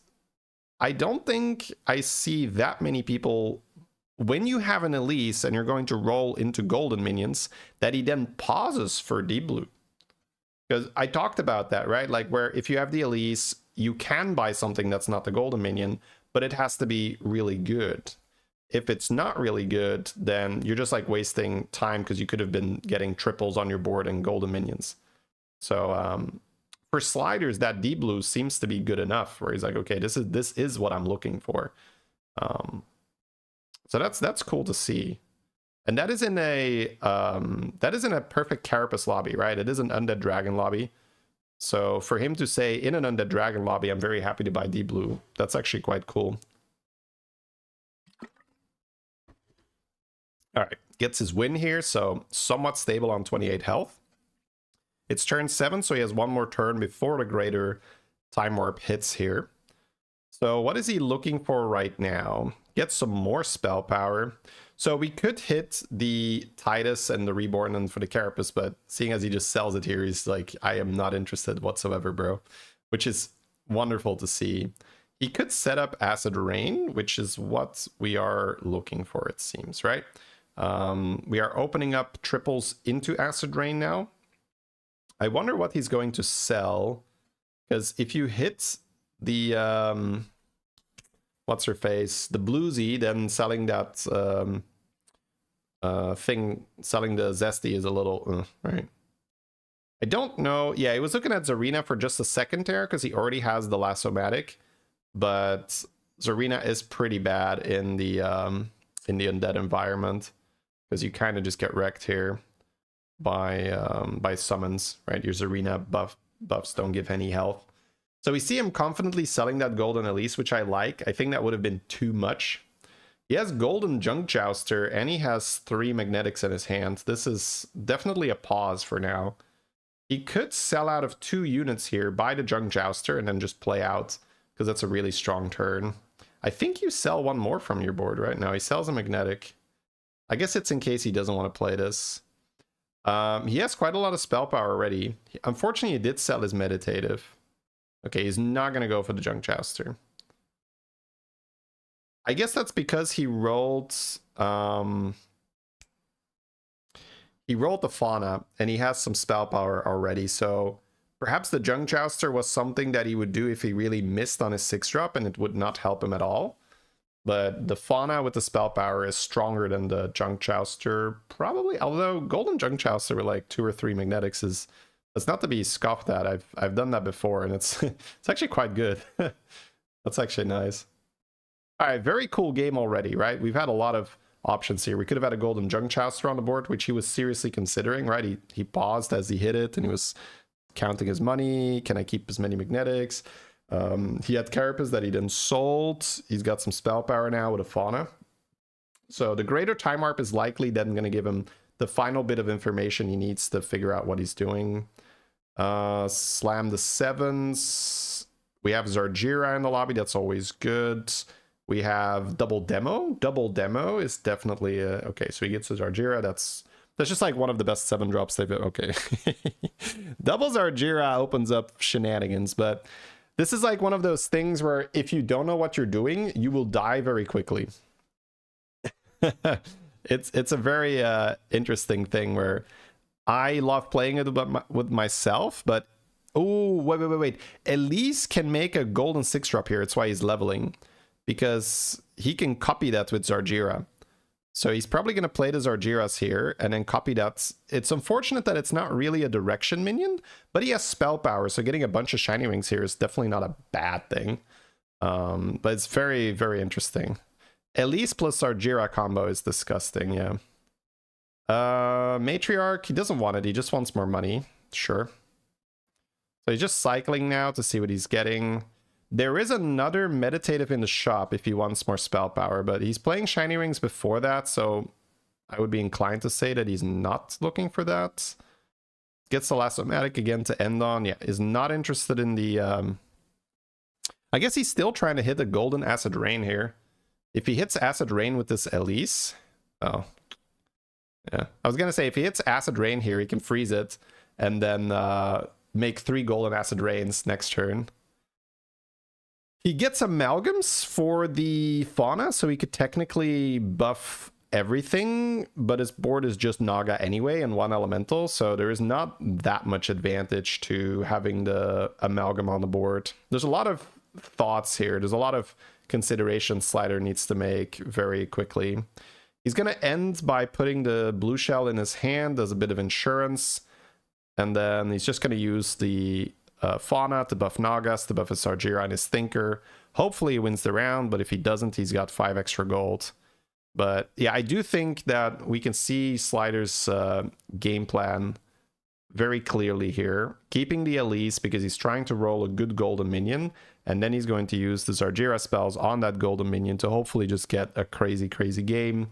I don't think I see that many people... When you have an Elise and you're going to roll into golden minions, that he then pauses for deep blue. Because I talked about that, right? Like where if you have the Elise... You can buy something that's not the golden minion, but it has to be really good. If it's not really good, then you're just like wasting time because you could have been getting triples on your board and golden minions. So for Sliders, that deep blue seems to be good enough where he's like, okay, this is what I'm looking for. So that's cool to see. And that is in a perfect Carapace lobby, right? It is an undead dragon lobby. So for him to say, in an undead dragon lobby, I'm very happy to buy deep blue. That's actually quite cool. All right. gets his win here, so somewhat stable on 28 health. It's turn 7, so he has one more turn before the greater time warp hits here. So what is he looking for right now? Get some more spell power. So we could hit the Titus and the Reborn and for the Carapace, but seeing as he just sells it here, he's like, I am not interested whatsoever, bro. Which is wonderful to see. He could set up Acid Rain, which is what we are looking for, it seems, right? We are opening up triples into Acid Rain now. I wonder what he's going to sell, because if you hit the what's her face, the Bluesy, then selling that thing, selling the Zesty is a little right. I don't know. Yeah, he was looking at Zarina for just a second there because he already has the Lassomatic, but Zarina is pretty bad in the undead environment because you kind of just get wrecked here by summons, right? Your Zarina buffs don't give any health. So we see him confidently selling that Golden Elise, which I like. I think that would have been too much. He has Golden Junk Jouster, and he has 3 Magnetics in his hand. This is definitely a pause for now. He could sell out of 2 units here, buy the Junk Jouster, and then just play out, because that's a really strong turn. I think you sell one more from your board right now. He sells a Magnetic. I guess it's in case he doesn't want to play this. He has quite a lot of spell power already. Unfortunately, he did sell his Meditative. Okay, he's not going to go for the Junk Jouster. I guess that's because he rolled the Fauna, and he has some spell power already, so perhaps the Junk Jouster was something that he would do if he really missed on his 6-drop, and it would not help him at all. But the Fauna with the spell power is stronger than the Junk Jouster, probably, although Golden Junk Jouster with like 2 or 3 Magnetics is... It's not to be scoffed at. I've done that before, and it's it's actually quite good. That's actually nice. All right, very cool game already, right? We've had a lot of options here. We could have had a Golden Junk Jouster on the board, which he was seriously considering, right? He paused as he hit it, and he was counting his money. Can I keep as many Magnetics? He had Carapace that he then sold. He's got some spell power now with a Fauna. So the greater time warp is likely then going to give him the final bit of information he needs to figure out what he's doing. Slam the 7s. We have Zarjira in the lobby. That's always good. We have Double Demo. Double Demo is definitely okay. So he gets his Zarjira. That's just like one of the best 7-drops they've... Okay. Double Zarjira opens up shenanigans, but this is like one of those things where if you don't know what you're doing, you will die very quickly. It's a very interesting thing where I love playing it with myself, but oh, wait. Elise can make a Golden 6-drop here. It's why he's leveling, because he can copy that with Zarjira. So he's probably going to play the Zarjiras here and then copy that. It's unfortunate that it's not really a direction minion, but he has spell power, so getting a bunch of Shiny Wings here is definitely not a bad thing. But it's very, very interesting. Elise plus Zarjira combo is disgusting, yeah. Matriarch, he doesn't want it, he just wants more money. Sure. So he's just cycling now to see what he's getting. There is another Meditative in the shop if he wants more spell power, but he's playing Shiny Rings before that, so I would be inclined to say that he's not looking for that. Gets the Lassomatic again to end on. Yeah, is not interested in the... I guess he's still trying to hit the Golden Acid Rain here. If he hits Acid Rain with this Elise... Oh. Yeah. I was going to say, if he hits Acid Rain here, he can freeze it and then make 3 Golden Acid Rains next turn. He gets Amalgams for the Fauna, so he could technically buff everything, but his board is just Naga anyway and 1 Elemental, so there is not that much advantage to having the Amalgam on the board. There's a lot of thoughts here. There's a lot of considerations Slider needs to make very quickly. He's going to end by putting the blue shell in his hand as a bit of insurance, and then he's just going to use the Fauna to buff Nagas, to buff his Zarjira and his Thinker. Hopefully he wins the round, but if he doesn't, he's got 5 extra gold. But yeah, I do think that we can see Slider's game plan very clearly here. Keeping the Elise because he's trying to roll a good golden minion, and then he's going to use the Zarjira spells on that golden minion to hopefully just get a crazy, crazy game.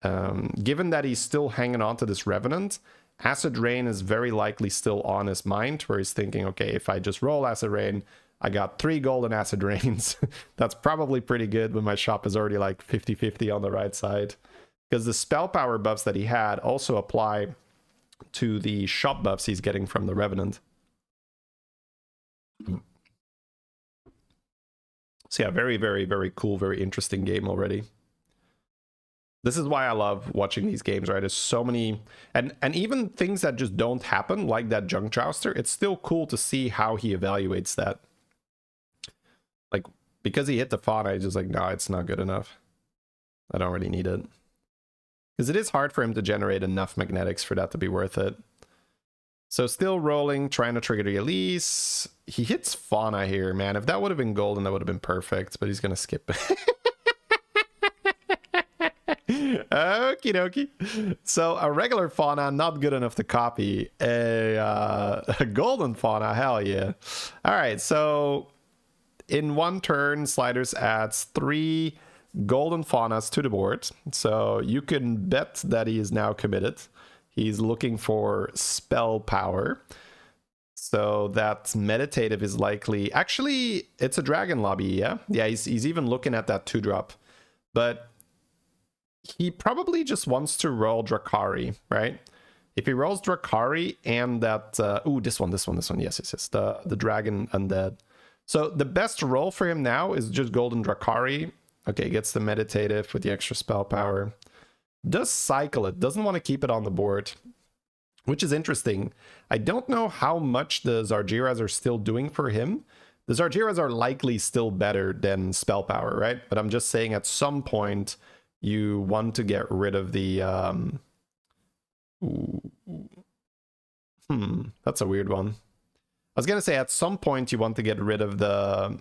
Given that he's still hanging on to this Revenant, Acid Rain is very likely still on his mind, where he's thinking, okay, if I just roll Acid Rain, I got 3 golden Acid Rains. That's probably pretty good when my shop is already like 50-50 on the right side. Because the spell power buffs that he had also apply to the shop buffs he's getting from the Revenant. So yeah, very, very, very cool, very interesting game already. This is why I love watching these games, right? There's so many, and even things that just don't happen, like that Junk Jouster, it's still cool to see how he evaluates that. Like, because he hit the fauna, he's just like, no, it's not good enough. I don't really need it. Because it is hard for him to generate enough magnetics for that to be worth it. So still rolling, trying to trigger the Elise. He hits fauna here, man. If that would have been golden, that would have been perfect, but he's going to skip it. Okie dokie. So a regular fauna, not good enough to copy. A golden fauna, hell yeah. All right, so in one turn, Sliders adds 3 golden faunas to the board. So you can bet that he is now committed. He's looking for spell power. So that meditative is likely... Actually, it's a dragon lobby, yeah? Yeah, he's even looking at that 2-drop. But he probably just wants to roll Drakari, right? If he rolls Drakari and that... ooh, this one. Yes. The dragon undead. So the best roll for him now is just golden Drakari. Okay, gets the meditative with the extra spell power. Does cycle it. Doesn't want to keep it on the board. Which is interesting. I don't know how much the Zarjiras are still doing for him. The Zarjiras are likely still better than spell power, right? But I'm just saying at some point... you want to get rid of the... that's a weird one. I was going to say at some point you want to get rid of the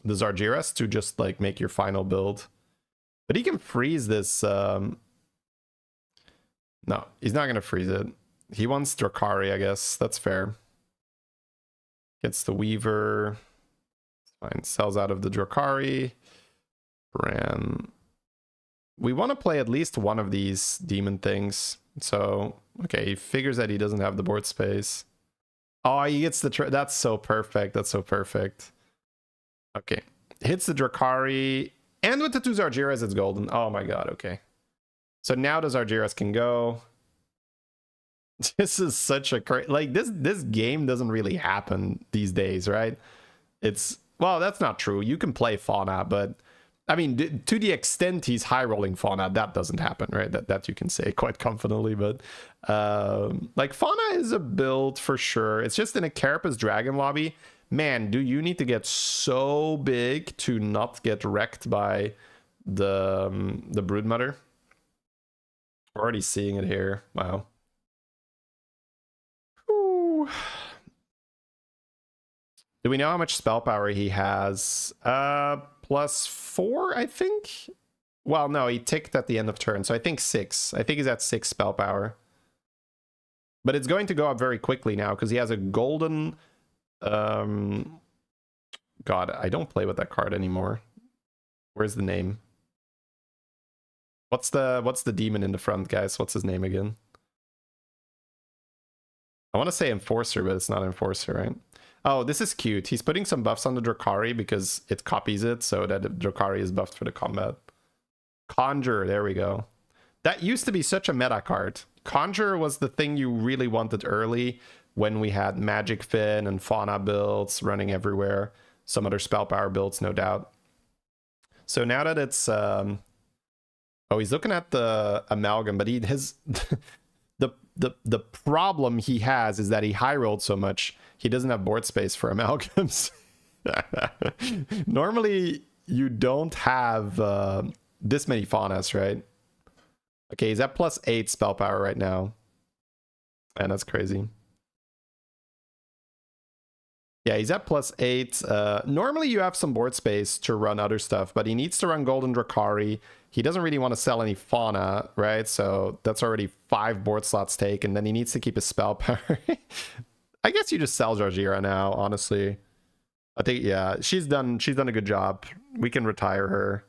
Zarjiras to just like make your final build. But he can freeze this... No, he's not going to freeze it. He wants Drakari, I guess. That's fair. Gets the Weaver. Fine. Sells out of the Drakari. Ran... We want to play at least one of these demon things. So, okay, he figures that he doesn't have the board space. Oh, he gets the... That's so perfect. That's so perfect. Okay. Hits the Drakari. And with the 2 Zarjiras, it's golden. Oh my god, okay. So now the Zarjiras can go. This is such a... Like, this game doesn't really happen these days, right? It's... Well, that's not true. You can play fauna, but... I mean, to the extent he's high-rolling fauna, that doesn't happen, right? That you can say quite confidently, but... like, fauna is a build for sure. It's just in a Carapace Dragon lobby. Man, do you need to get so big to not get wrecked by the Broodmother? We're already seeing it here. Wow. Ooh. Do we know how much spell power he has? +4, I think? Well, no, he ticked at the end of turn, so I think 6. I think he's at 6 spell power. But it's going to go up very quickly now, because he has a golden... God, I don't play with that card anymore. Where's the name? What's the demon in the front, guys? What's his name again? I want to say Enforcer, but it's not Enforcer, right? Oh, this is cute. He's putting some buffs on the Drakari because it copies it so that the Drakari is buffed for the combat. Conjure, there we go. That used to be such a meta card. Conjure was the thing you really wanted early when we had Magic Fin and Fauna builds running everywhere. Some other spell power builds, no doubt. So now that it's... oh, he's looking at the Amalgam, but his... The problem he has is that he high rolled so much he doesn't have board space for amalgams. Normally you don't have this many faunas, right? Okay, he's at +8 spell power right now, and that's crazy. Yeah, he's at +8. Normally you have some board space to run other stuff, but he needs to run Golden Drakari. He doesn't really want to sell any fauna, right? So that's already 5 board slots taken. Then he needs to keep his spell power. I guess you just sell Jarjira now, honestly. I think, yeah, she's done a good job. We can retire her.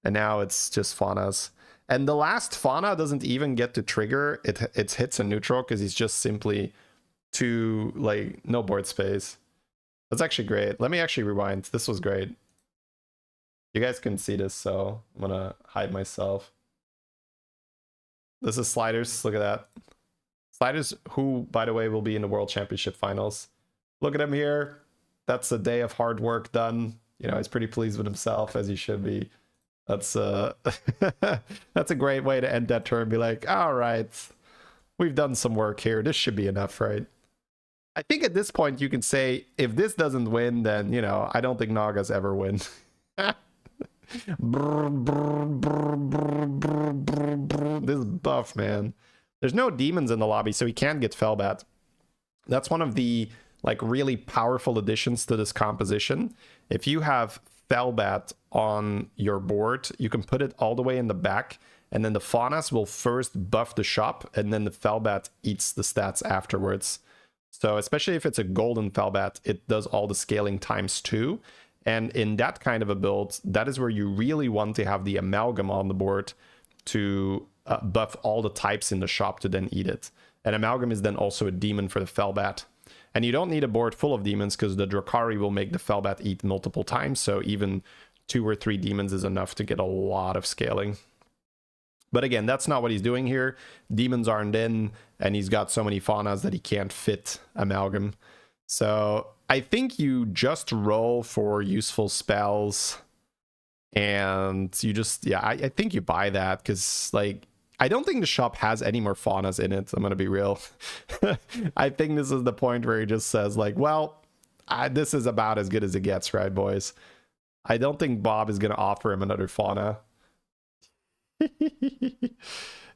And now it's just faunas. And the last fauna doesn't even get to trigger. It hits a neutral because he's just simply too, like, no board space. That's actually great. Let me actually rewind. This was great. You guys couldn't see this, so I'm gonna hide myself. This is Sliders. Look at that. Sliders, who, by the way, will be in the World Championship Finals. Look at him here. That's a day of hard work done. You know, he's pretty pleased with himself, as he should be. That's that's a great way to end that turn. Be like, all right, we've done some work here. This should be enough, right? I think at this point you can say, if this doesn't win, then, you know, I don't think Nagas ever win. This buff, man. There's no demons in the lobby, so he can't get Fellbat. That's one of the, like, really powerful additions to this composition. If you have Fellbat on your board, you can put it all the way in the back, and then the Faunas will first buff the shop, and then the Fellbat eats the stats afterwards. So especially if it's a golden Fellbat, it does all the scaling times 2. And in that kind of a build, that is where you really want to have the Amalgam on the board to buff all the types in the shop to then eat it. And Amalgam is then also a demon for the Fellbat. And you don't need a board full of demons because the Drakari will make the Fellbat eat multiple times. So even 2 or 3 demons is enough to get a lot of scaling. But again, that's not what he's doing here. Demons aren't in, and he's got so many Faunas that he can't fit Amalgam. So I think you just roll for useful spells, and you just, yeah, I think you buy that because, like, I don't think the shop has any more Faunas in it. I'm going to be real. I think this is the point where he just says, like, well, this is about as good as it gets, right, boys? I don't think Bob is going to offer him another Fauna.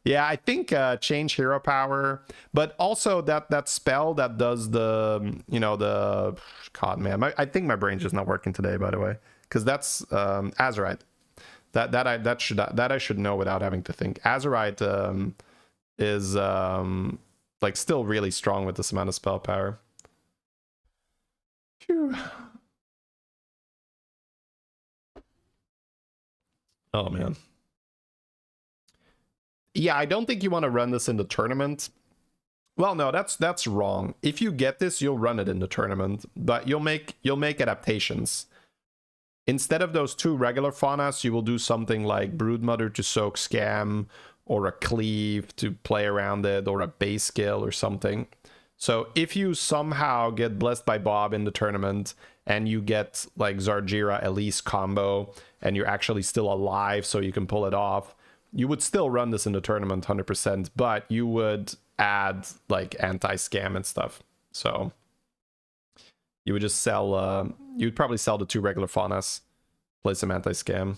Yeah, I think change hero power, but also that spell that does the, you know, the, God, man, I think my brain's just not working today, by the way, because that's Azurite. That I should know without having to think. Azurite is like still really strong with this amount of spell power. Phew. Oh man. Yeah, I don't think you want to run this in the tournament. Well, no, that's wrong. If you get this, you'll run it in the tournament, but you'll make adaptations. Instead of those 2 regular Faunas, you will do something like Broodmother to soak Scam, or a Cleave to play around it, or a base skill or something. So if you somehow get blessed by Bob in the tournament, and you get like Zarjira Elise combo, and you're actually still alive so you can pull it off, you would still run this in the tournament 100%, but you would add like anti-scam and stuff. So you would just sell, you'd probably sell the 2 regular Faunas, play some anti-scam.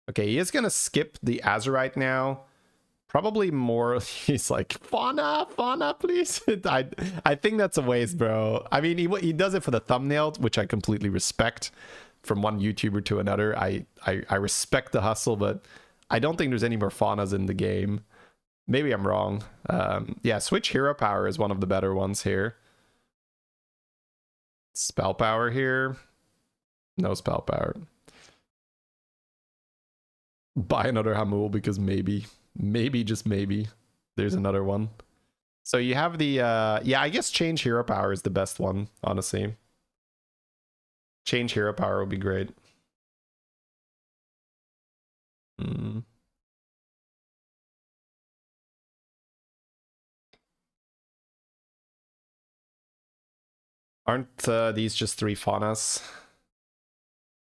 Okay, he is going to skip the Azurite now. Probably more, he's like, Fauna, please. I think that's a waste, bro. I mean, he does it for the thumbnail, which I completely respect. From one YouTuber to another, I respect the hustle, but I don't think there's any more Faunas in the game. Maybe I'm wrong. Yeah, switch hero power is one of the better ones here. Spell power here. No spell power. Buy another Hamul because maybe, just maybe, there's another one. So you have the, yeah, I guess change hero power is the best one, honestly. Change hero power would be great. Aren't these just 3 Faunas?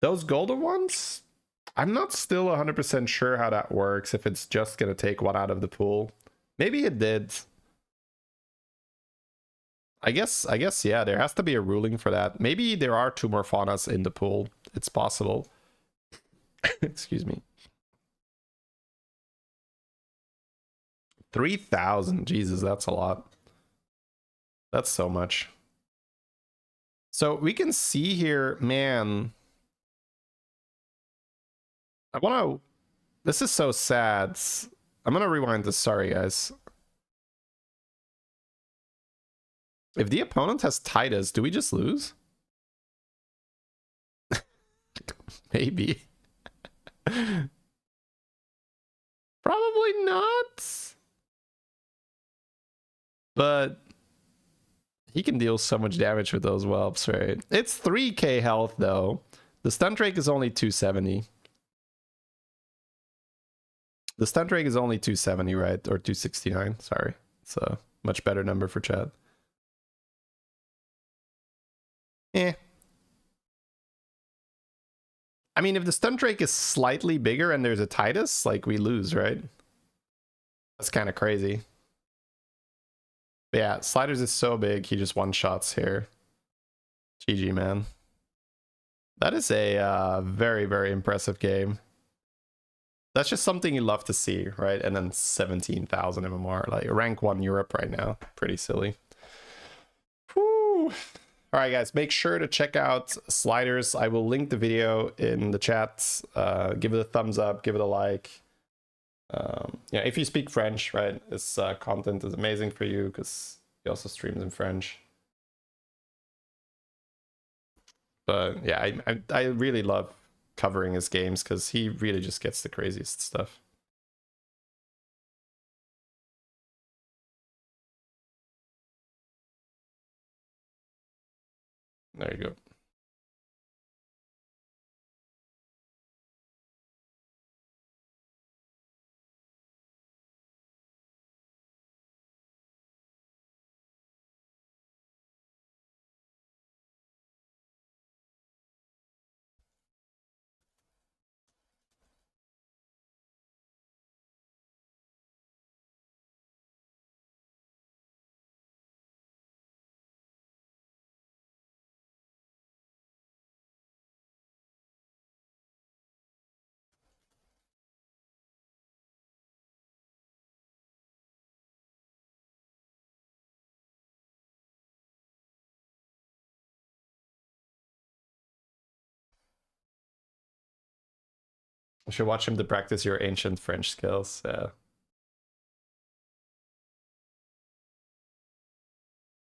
Those golden ones? I'm not still 100% sure how that works, if it's just going to take one out of the pool. Maybe it did. I guess, yeah, there has to be a ruling for that. Maybe there are 2 more Faunas in the pool. It's possible. Excuse me. 3,000. Jesus, that's a lot. That's so much. So we can see here, man. I want to... This is so sad. I'm going to rewind this. Sorry, guys. If the opponent has Titus, do we just lose? Maybe. But he can deal so much damage with those whelps, right? It's 3k health though. The stun drake is only 270. The stun drake is only 270, right? Or 269, sorry. It's a much better number for chat. Eh. I mean, if the stun drake is slightly bigger and there's a Titus, like, we lose, right? That's kind of crazy. But yeah, Sliders is so big, he just one-shots here. GG, man. That is a very, very impressive game. That's just something you love to see, right? And then 17,000 MMR, like rank 1 Europe right now. Pretty silly. Whew. All right, guys, make sure to check out Sliders. I will link the video in the chat. Give it a thumbs up, give it a like. Yeah, if you speak French, right, this content is amazing for you because he also streams in French. But yeah, I really love covering his games because he really just gets the craziest stuff. There you go. You should watch him to practice your ancient French skills. Yeah.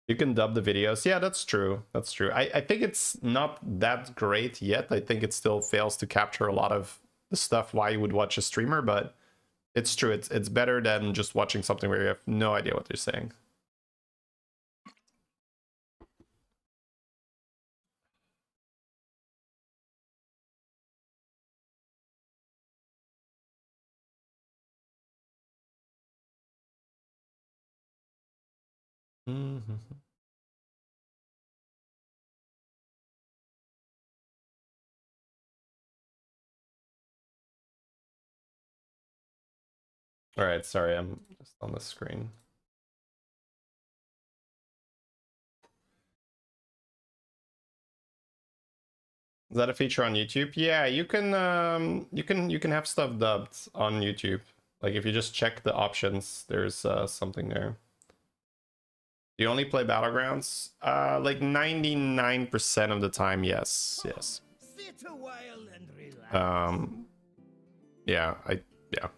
You can dub the videos. Yeah, that's true. That's true. I think it's not that great yet. I think it still fails to capture a lot of the stuff why you would watch a streamer, but it's true. It's better than just watching something where you have no idea what they're saying. Mm-hmm. All right, sorry, I'm just on the screen. Is that a feature on YouTube? Yeah, you can have stuff dubbed on YouTube. Like if you just check the options, there's something there. Do you only play Battlegrounds? Like 99% of the time, yes. Yes. Sit a while and relax. Yeah, yeah.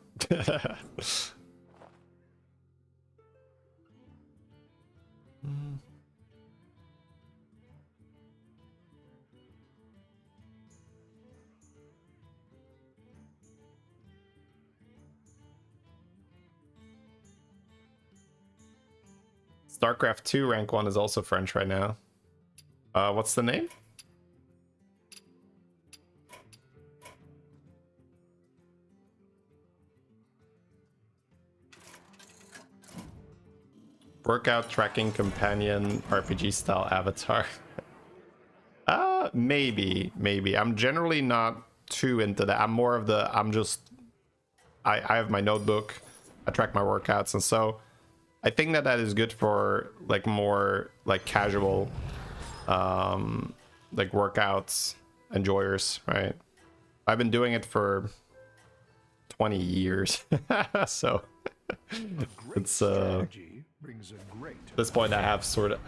StarCraft 2 rank 1 is also French right now. What's the name? Workout tracking companion RPG style avatar. Maybe. I'm generally not too into that. I'm more of the, I have my notebook, I track my workouts, and so I think that is good for like more like casual like workouts enjoyers, right? I've been doing it for 20 years. So it's at this point I have sort of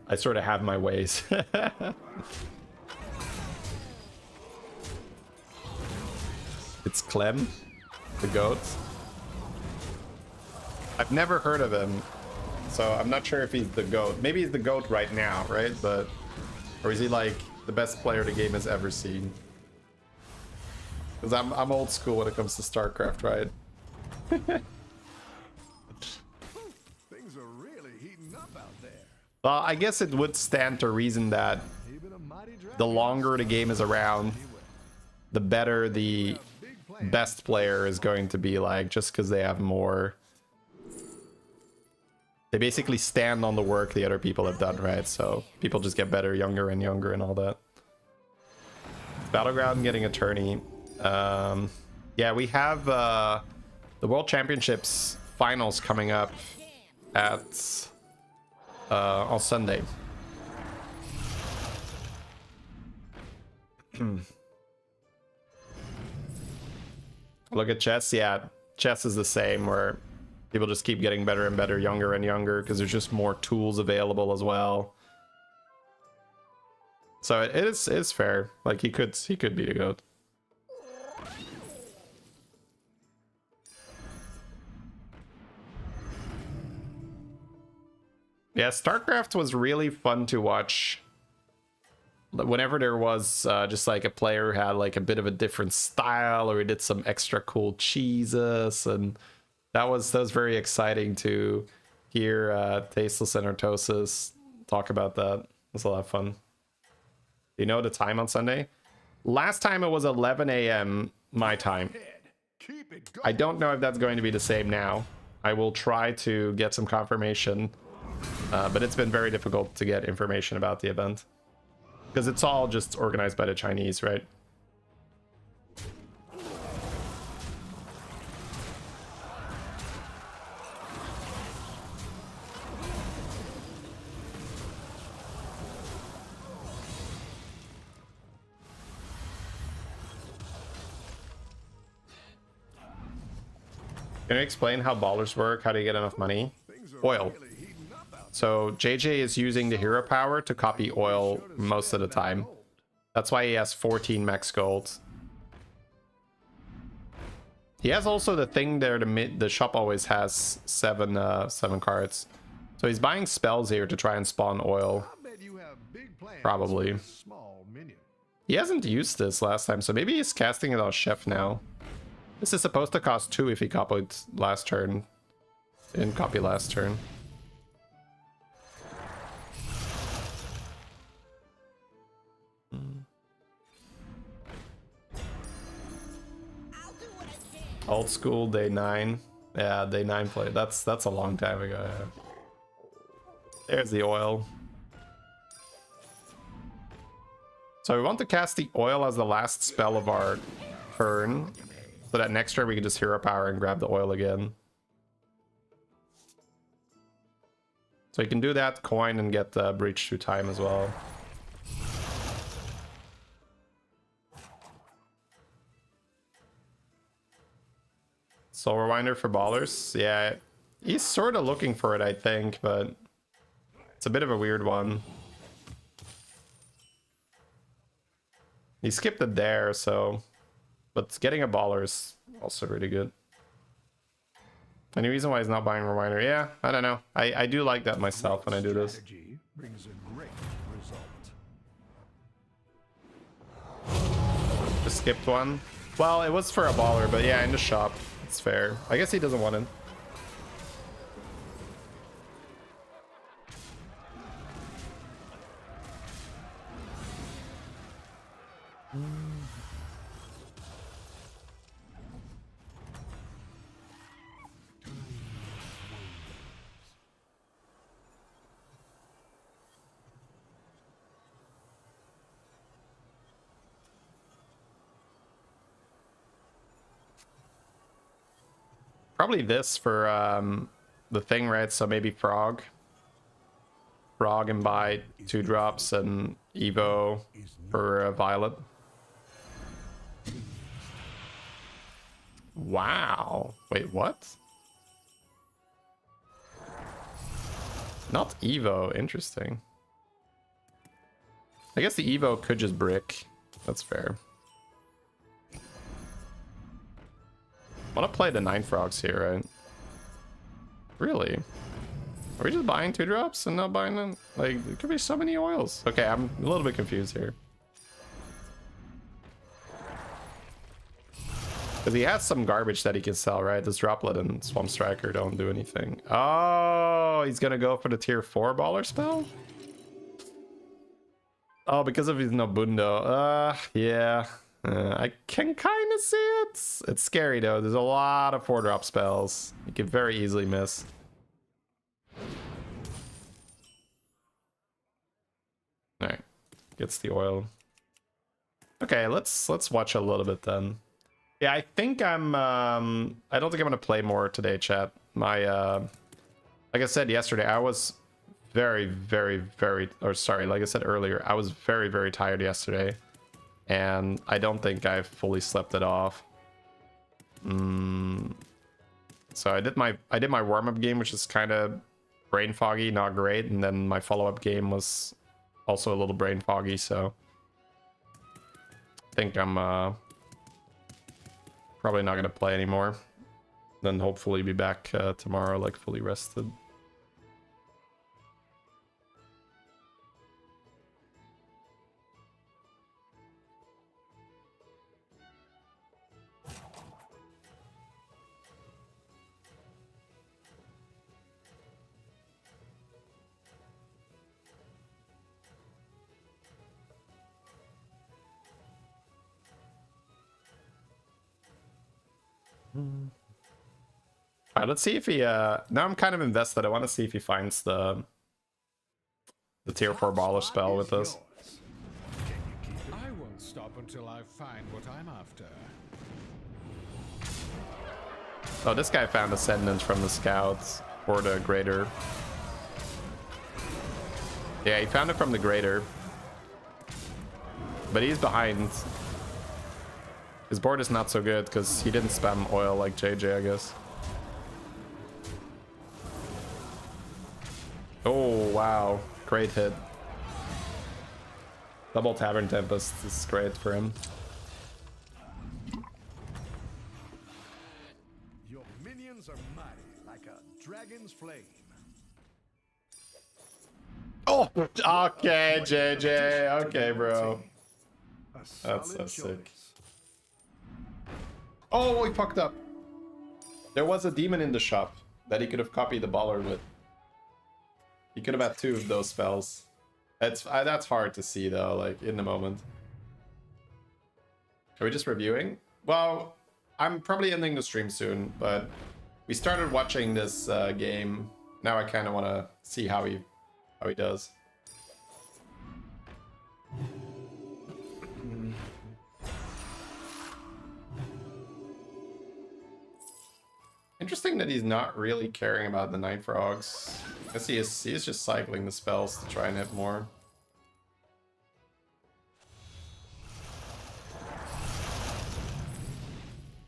I sort of have my ways. It's Clem, the goat. I've never heard of him, so I'm not sure if he's the GOAT. Maybe he's the GOAT right now, right? But, or is he like the best player the game has ever seen? Because I'm old school when it comes to StarCraft, right? Things are really heating Well, I guess it would stand to reason that Even a mighty dragon the longer the game is around, the better the best player is going to be, like, just because they have more. They basically stand on the work the other people have done, right? So people just get better, younger and younger and all that. Battleground getting a tourney. Yeah, we have the World Championships finals coming up at on Sunday. Look at chess. Yeah, chess is the same, where people just keep getting better and better, younger and younger, because there's just more tools available as well. So it's fair. Like, he could be the GOAT. Yeah, StarCraft was really fun to watch. Whenever there was just like a player who had like a bit of a different style, or he did some extra cool cheeses, and that was very exciting to hear Tasteless and Artosis talk about that. It was a lot of fun. Do you know the time on Sunday? Last time it was 11 a.m. my time. Keep it going. I don't know if that's going to be the same now. I will try to get some confirmation, but it's been very difficult to get information about the event, because it's all just organized by the Chinese, right? Can you explain how ballers work? How do you get enough money? Oil. So JJ is using the hero power to copy oil most of the time. That's why he has 14 max gold. He has also the thing there, the shop always has seven cards. So he's buying spells here to try and spawn oil. I bet you have big plans Probably. for a small minion. He hasn't used this last time, so maybe he's casting it on Chef now. This is supposed to cost 2 if he copied last turn. Didn't copy last turn. Old school day 9. Yeah, day 9 play. That's a long time ago. Yeah. There's the oil. So we want to cast the oil as the last spell of our turn, so that next turn we can just hero power and grab the oil again. So you can do that, coin, and get the breach through time as well. Soul Rewinder for ballers. Yeah, he's sort of looking for it, I think, but it's a bit of a weird one. He skipped it there, so... But getting a baller is also really good. Any reason why he's not buying Rewinder? Yeah, I don't know. I do like that myself when I do this. Strategy brings a great result. Just skipped one. Well, it was for a baller, but yeah, in the shop. It's fair. I guess he doesn't want it. Probably this for the thing, right? So maybe Frog and buy 2 drops and Evo for Violet. Wow. Wait, what? Not Evo. Interesting. I guess the Evo could just brick. That's fair. I want to play the 9 frogs here, right? Really? Are we just buying 2 drops and not buying them? Like, there could be so many oils. Okay, I'm a little bit confused here. Because he has some garbage that he can sell, right? This Droplet and Swamp Striker don't do anything. Oh, he's gonna go for the tier 4 baller spell? Oh, because of his Nobundo. Yeah. I can kind of see it. It's scary though. There's a lot of 4-drop spells. You can very easily miss. Alright. Gets the oil. Okay, let's watch a little bit then. Yeah, I think I'm I don't think I'm gonna play more today, chat. My like I said yesterday, I was very like I said earlier, I was very tired yesterday, and I don't think I fully slept it off. So I did my warm-up game, which is kind of brain foggy, not great, and then my follow-up game was also a little brain foggy, so I think I'm probably not gonna play anymore. Then hopefully be back tomorrow, like fully rested. All right, let's see if he now I'm kind of invested. I want to see if he finds the tier 4 baller spell with us. I won't stop until I find what I'm after. Oh, this guy found Ascendance from the scouts or the Greater. Yeah, he found it from the Greater, but he's behind. His board is not so good because he didn't spam oil like JJ, I guess. Oh, wow. Great hit. Double Tavern Tempest is great for him. Your minions are mighty like a dragon's flame. Oh, okay, JJ. Okay, bro. That's so sick. Oh, he fucked up. There was a demon in the shop that he could have copied the baller with. He could have had 2 of those spells. That's hard to see though, like in the moment. Are we just reviewing? Well, I'm probably ending the stream soon, but we started watching this game. Now I kind of want to see how he does. Interesting that he's not really caring about the Night Frogs. I guess he is just cycling the spells to try and hit more.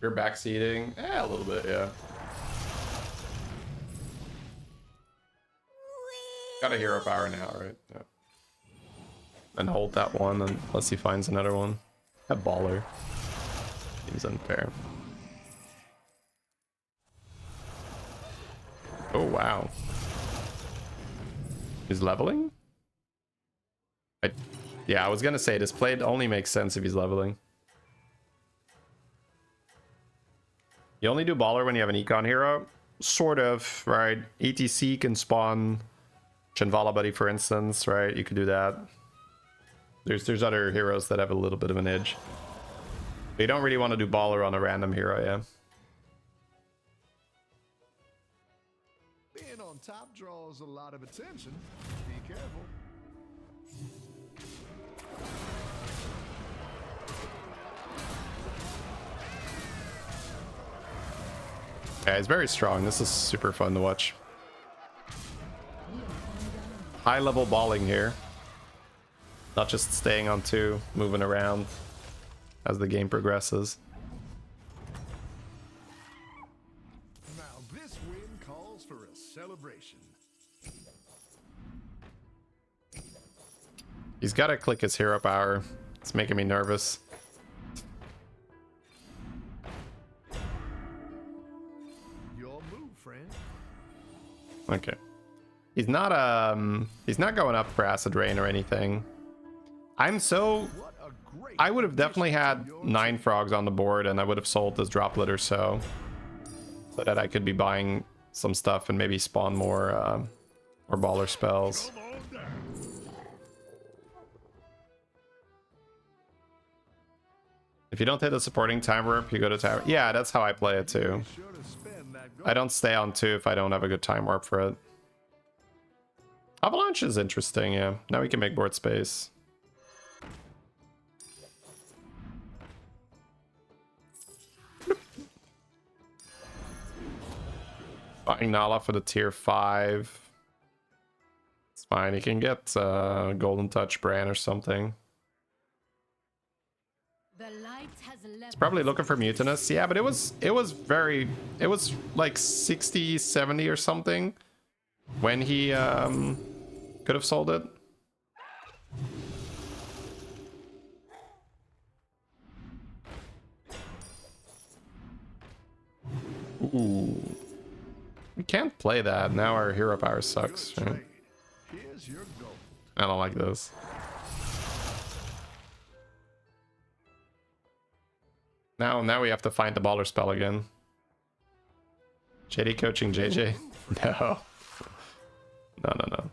You're backseating? A little bit, yeah. Got a hero power now, right? Yeah. And hold that one unless he finds another one. A baller. Seems unfair. Oh, wow. He's leveling? Yeah, I was gonna say this play only makes sense if he's leveling. You only do baller when you have an econ hero? Sort of, right? ETC can spawn Chinvala Buddy, for instance, right? You could do that. There's other heroes that have a little bit of an edge. But you don't really want to do baller on a random hero, yeah. Being on top draws a lot of attention. Be careful. Yeah, he's very strong. This is super fun to watch. High level balling here. Not just staying on 2, moving around as the game progresses. Now this win calls for a celebration. He's got to click his hero power. It's making me nervous. Your move, friend. Okay. He's not going up for acid rain or anything. I'm so great I would have addition definitely to had your 9 team. frogs on the board, and I would have sold this droplet or so that I could be buying some stuff and maybe spawn more baller spells. Come on down. If you don't hit the supporting time warp, you go to tower. Yeah, that's how I play it too. Be sure to spend that I don't stay on 2 if I don't have a good time warp for it. Avalanche is interesting, yeah. Now we can make board space. Buying Nala for the tier 5. It's fine, you can get Golden Touch Bran or something. It's probably looking for Mutinous. Yeah, but it was like 60, 70 or something when he could have sold it. Ooh. We can't play that. Now our hero power sucks. Right? trade. Here's your goal. I don't like this. Now we have to find the baller spell again. JD coaching JJ? No. No.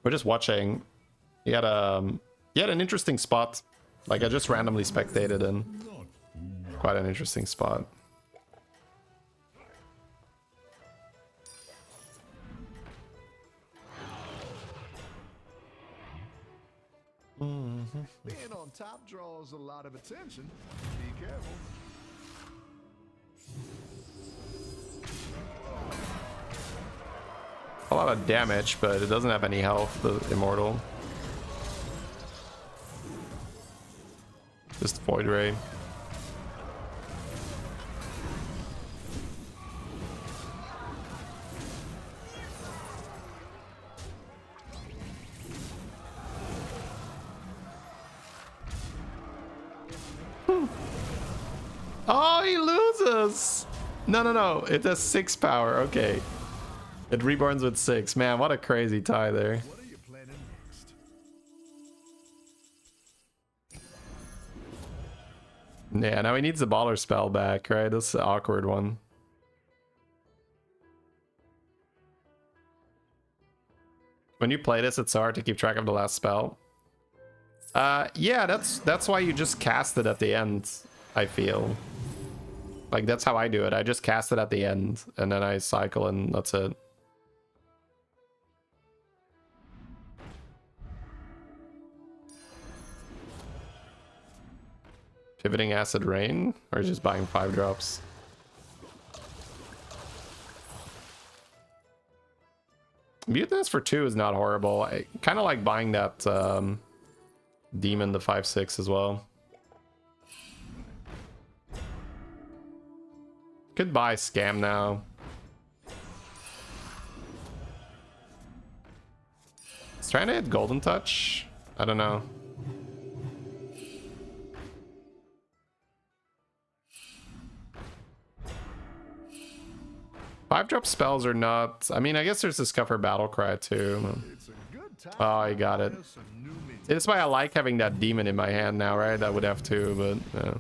We're just watching. He had an interesting spot. Like I just randomly spectated in. Quite an interesting spot. Being on top draws a lot of attention. Be careful. A lot of damage, but it doesn't have any health, the Immortal. Just Void Ray. Oh, he loses! No. It does 6 power. Okay. It reborns with 6. Man, what a crazy tie there. What are you planning next? Yeah, now he needs the baller spell back, right? That's the awkward one. When you play this, it's hard to keep track of the last spell. Yeah, that's why you just cast it at the end, I feel. Like, that's how I do it. I just cast it at the end, and then I cycle, and that's it. Pivoting Acid Rain, or just buying 5 drops? Mutinous for 2 is not horrible. I kind of like buying that Demon, the 5/6 as well. Could buy Scam now. It's trying to hit Golden Touch. I don't know. Five-drop spells are not... I mean, I guess there's Discover Battlecry too. It's a good time. Oh, I got it. to some new minions. That's why I like having that demon in my hand now, right? I would have to, but... Yeah.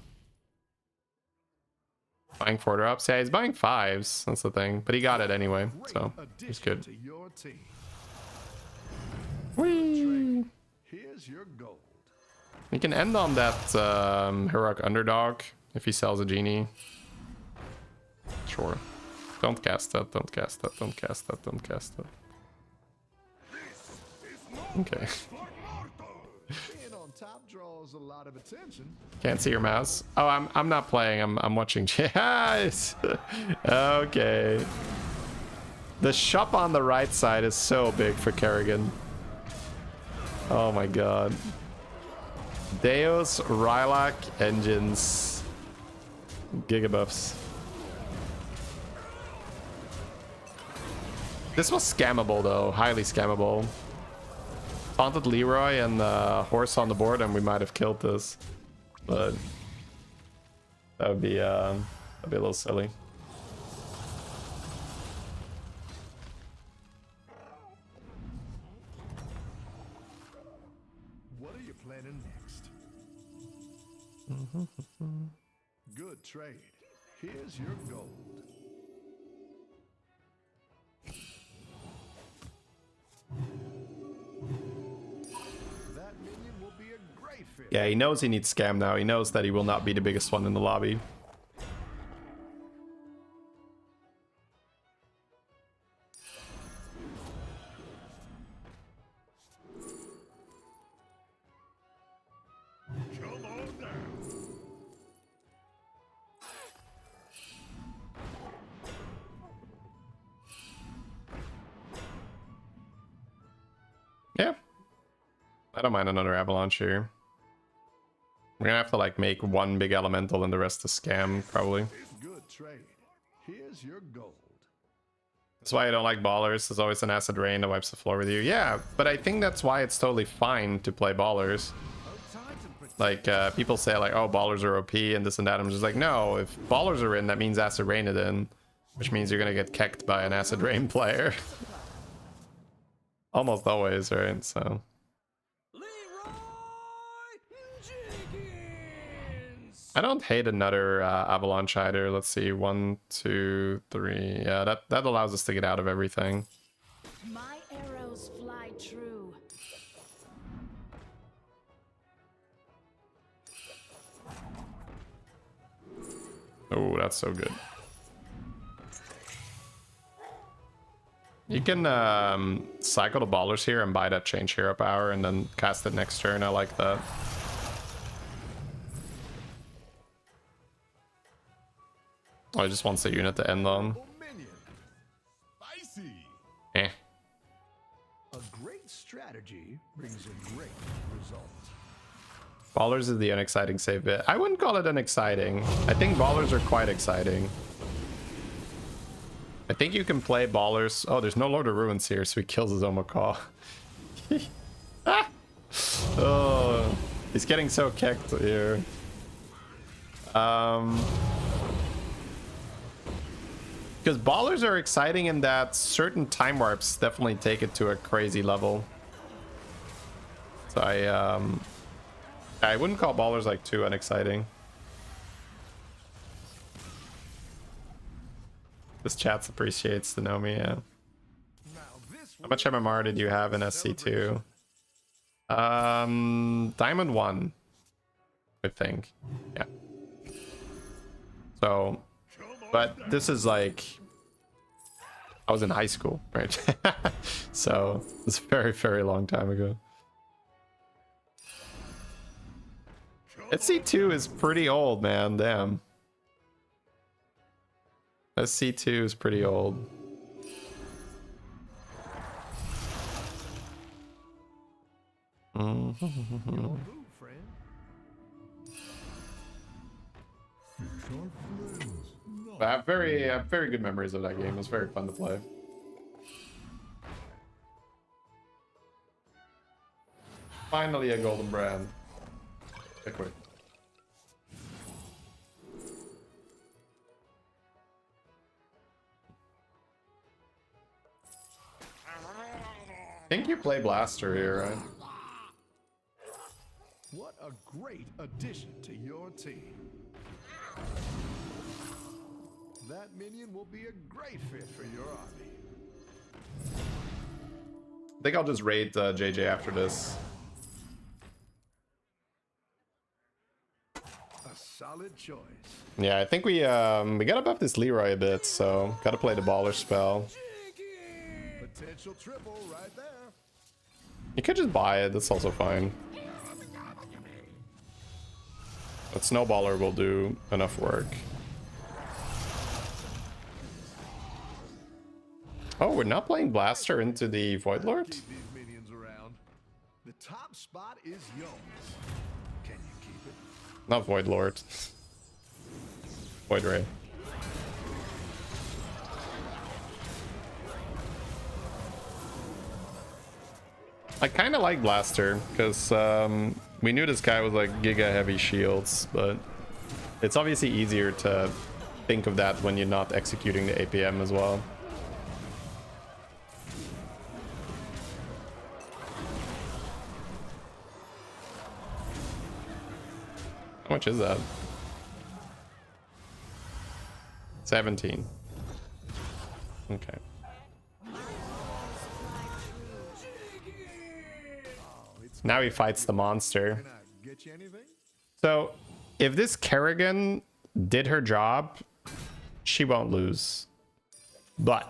Buying 4 drops? Yeah, he's buying 5s. That's the thing. But he got it anyway, so he's Addition good. to your team. Whee! Here's your gold. We can end on that heroic underdog if he sells a genie. Sure. Don't cast that, don't cast that, don't cast that, don't cast that. Okay. Being on top draws a lot of attention. Can't see your mouse. Oh, I'm not playing. I'm watching. Yes. Okay. The shop on the right side is so big for Kerrigan. Oh my god. Deos, Rylak, Engines, Gigabuffs. This was scammable though, highly scammable. Taunted Leroy and horse on the board and we might have killed this. But that would be a little silly. Good trade. Here's your gold. That minion will be a great fit. Yeah, he knows he needs scam now. He knows that he will not be the biggest one in the lobby. Come on down. Yeah. I don't mind another avalanche here. We're gonna have to like make one big elemental and the rest is scam, probably. Good trade. Here's your gold. That's why I don't like ballers. There's always an acid rain that wipes the floor with you. Yeah, but I think that's why it's totally fine to play ballers. Like, people say like, oh, ballers are OP and this and that. I'm just like, no, if ballers are in, that means acid rain it in. Which means you're gonna get kecked by an acid rain player. Almost always, right? So... I don't hate another avalanche either. Let's see, 1, 2, 3. Yeah, that allows us to get out of everything. My arrows fly true. Oh, that's so good. You can cycle the ballers here and buy that change hero power and then cast it next turn. I like that. Oh, he just wants the unit to end on. Minion. Spicy. Eh. A great strategy brings a great result. Ballers is the unexciting save bit. I wouldn't call it unexciting. I think ballers are quite exciting. I think you can play ballers. Oh, there's no Lord of Ruins here, so he kills his own macaw. Ah! Oh, he's getting so kicked here. Because ballers are exciting in that certain time warps definitely take it to a crazy level. So I wouldn't call ballers like too unexciting. This chat appreciates the Nomi, yeah. How much MMR did you have in SC2? Diamond 1, I think. Yeah. So, but this is like, I was in high school, right? So it's a very, very long time ago. SC2 is pretty old, man. Damn. SC2 is pretty old. But I have very good memories of that game. It was very fun to play. Finally a golden brand. Okay, quick. I think you play Blaster here, right? What a great addition to your team. That minion will be a great fit for your army. I think I'll just raid JJ after this. A solid choice. Yeah, I think we gotta buff this Leroy a bit, so gotta play the baller spell. Potential triple right there. You could just buy it, that's also fine. But Snowballer will do enough work. Oh, we're not playing Blaster into the Void Lord? Keep these minions around. The top spot is yours. Can you keep it? Not Void Lord. Void Ray. I kind of like Blaster, because we knew this guy was like giga heavy shields, but it's obviously easier to think of that when you're not executing the APM as well. How much is that? 17. Okay. Now he fights the monster. Can I get you anything? So, if this Kerrigan did her job, she won't lose. But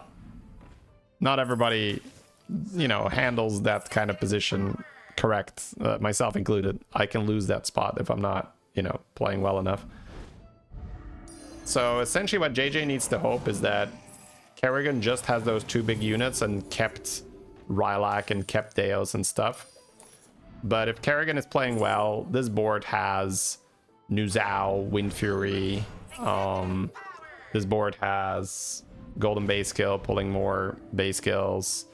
not everybody, you know, handles that kind of position correct, myself included. I can lose that spot if I'm not, you know, playing well enough. So essentially what JJ needs to hope is that Kerrigan just has those 2 big units and kept Rylak and kept Deos and stuff. But if Kerrigan is playing well, this board has Nuzao, Wind Fury. This board has Golden Base Skill, pulling more base skills.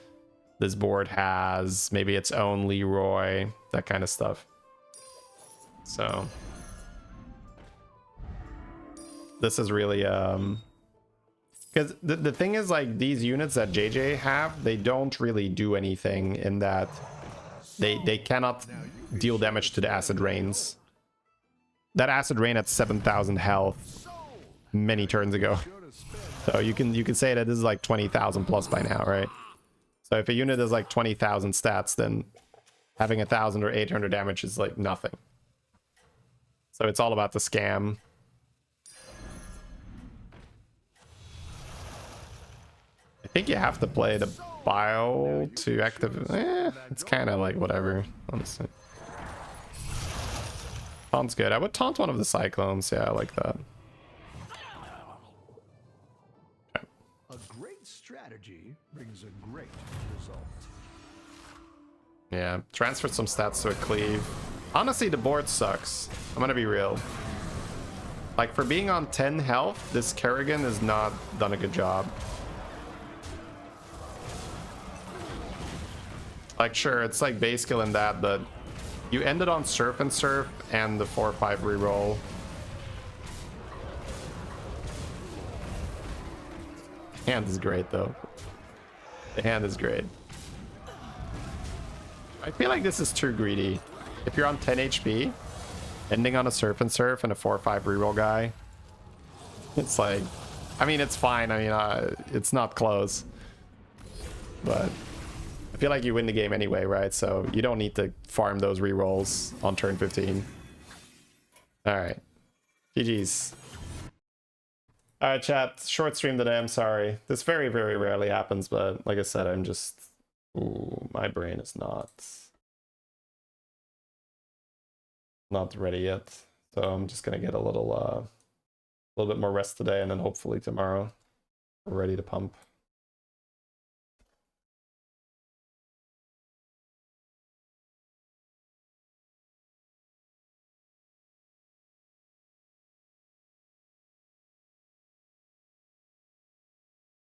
This board has maybe its own Leroy, that kind of stuff. So this is really because the thing is, like, these units that JJ have, they don't really do anything in that they cannot deal damage to the acid rains. That acid rain at 7,000 health many turns ago. So you can say that this is like 20,000 plus by now, right? So if a unit is like 20,000 stats, then having 1,000 or 800 damage is like nothing. So it's all about the scam. I think you have to play the bio to activate. It's kind of like whatever, honestly. Taunt's good. I would taunt one of the cyclones. Yeah, I like that. A great strategy brings a great result. Yeah, transfer some stats to a cleave. Honestly, the board sucks. I'm gonna be real. Like, for being on 10 health, this Kerrigan has not done a good job. Like, sure, it's like base skill in that, but you ended on Surf and Surf and the 4/5 reroll. Hand is great, though. The hand is great. I feel like this is too greedy. If you're on 10 HP, ending on a Surf and Surf and a 4/5 reroll guy, it's like, I mean, it's fine. I mean, it's not close, but I feel like you win the game anyway, right? So you don't need to farm those rerolls on turn 15. All right, GG's. All right, chat. Short stream today. I'm sorry. This very, very rarely happens, but like I said, I'm just, ooh, my brain is not ready yet. So I'm just gonna get a little bit more rest today, and then hopefully tomorrow we're ready to pump.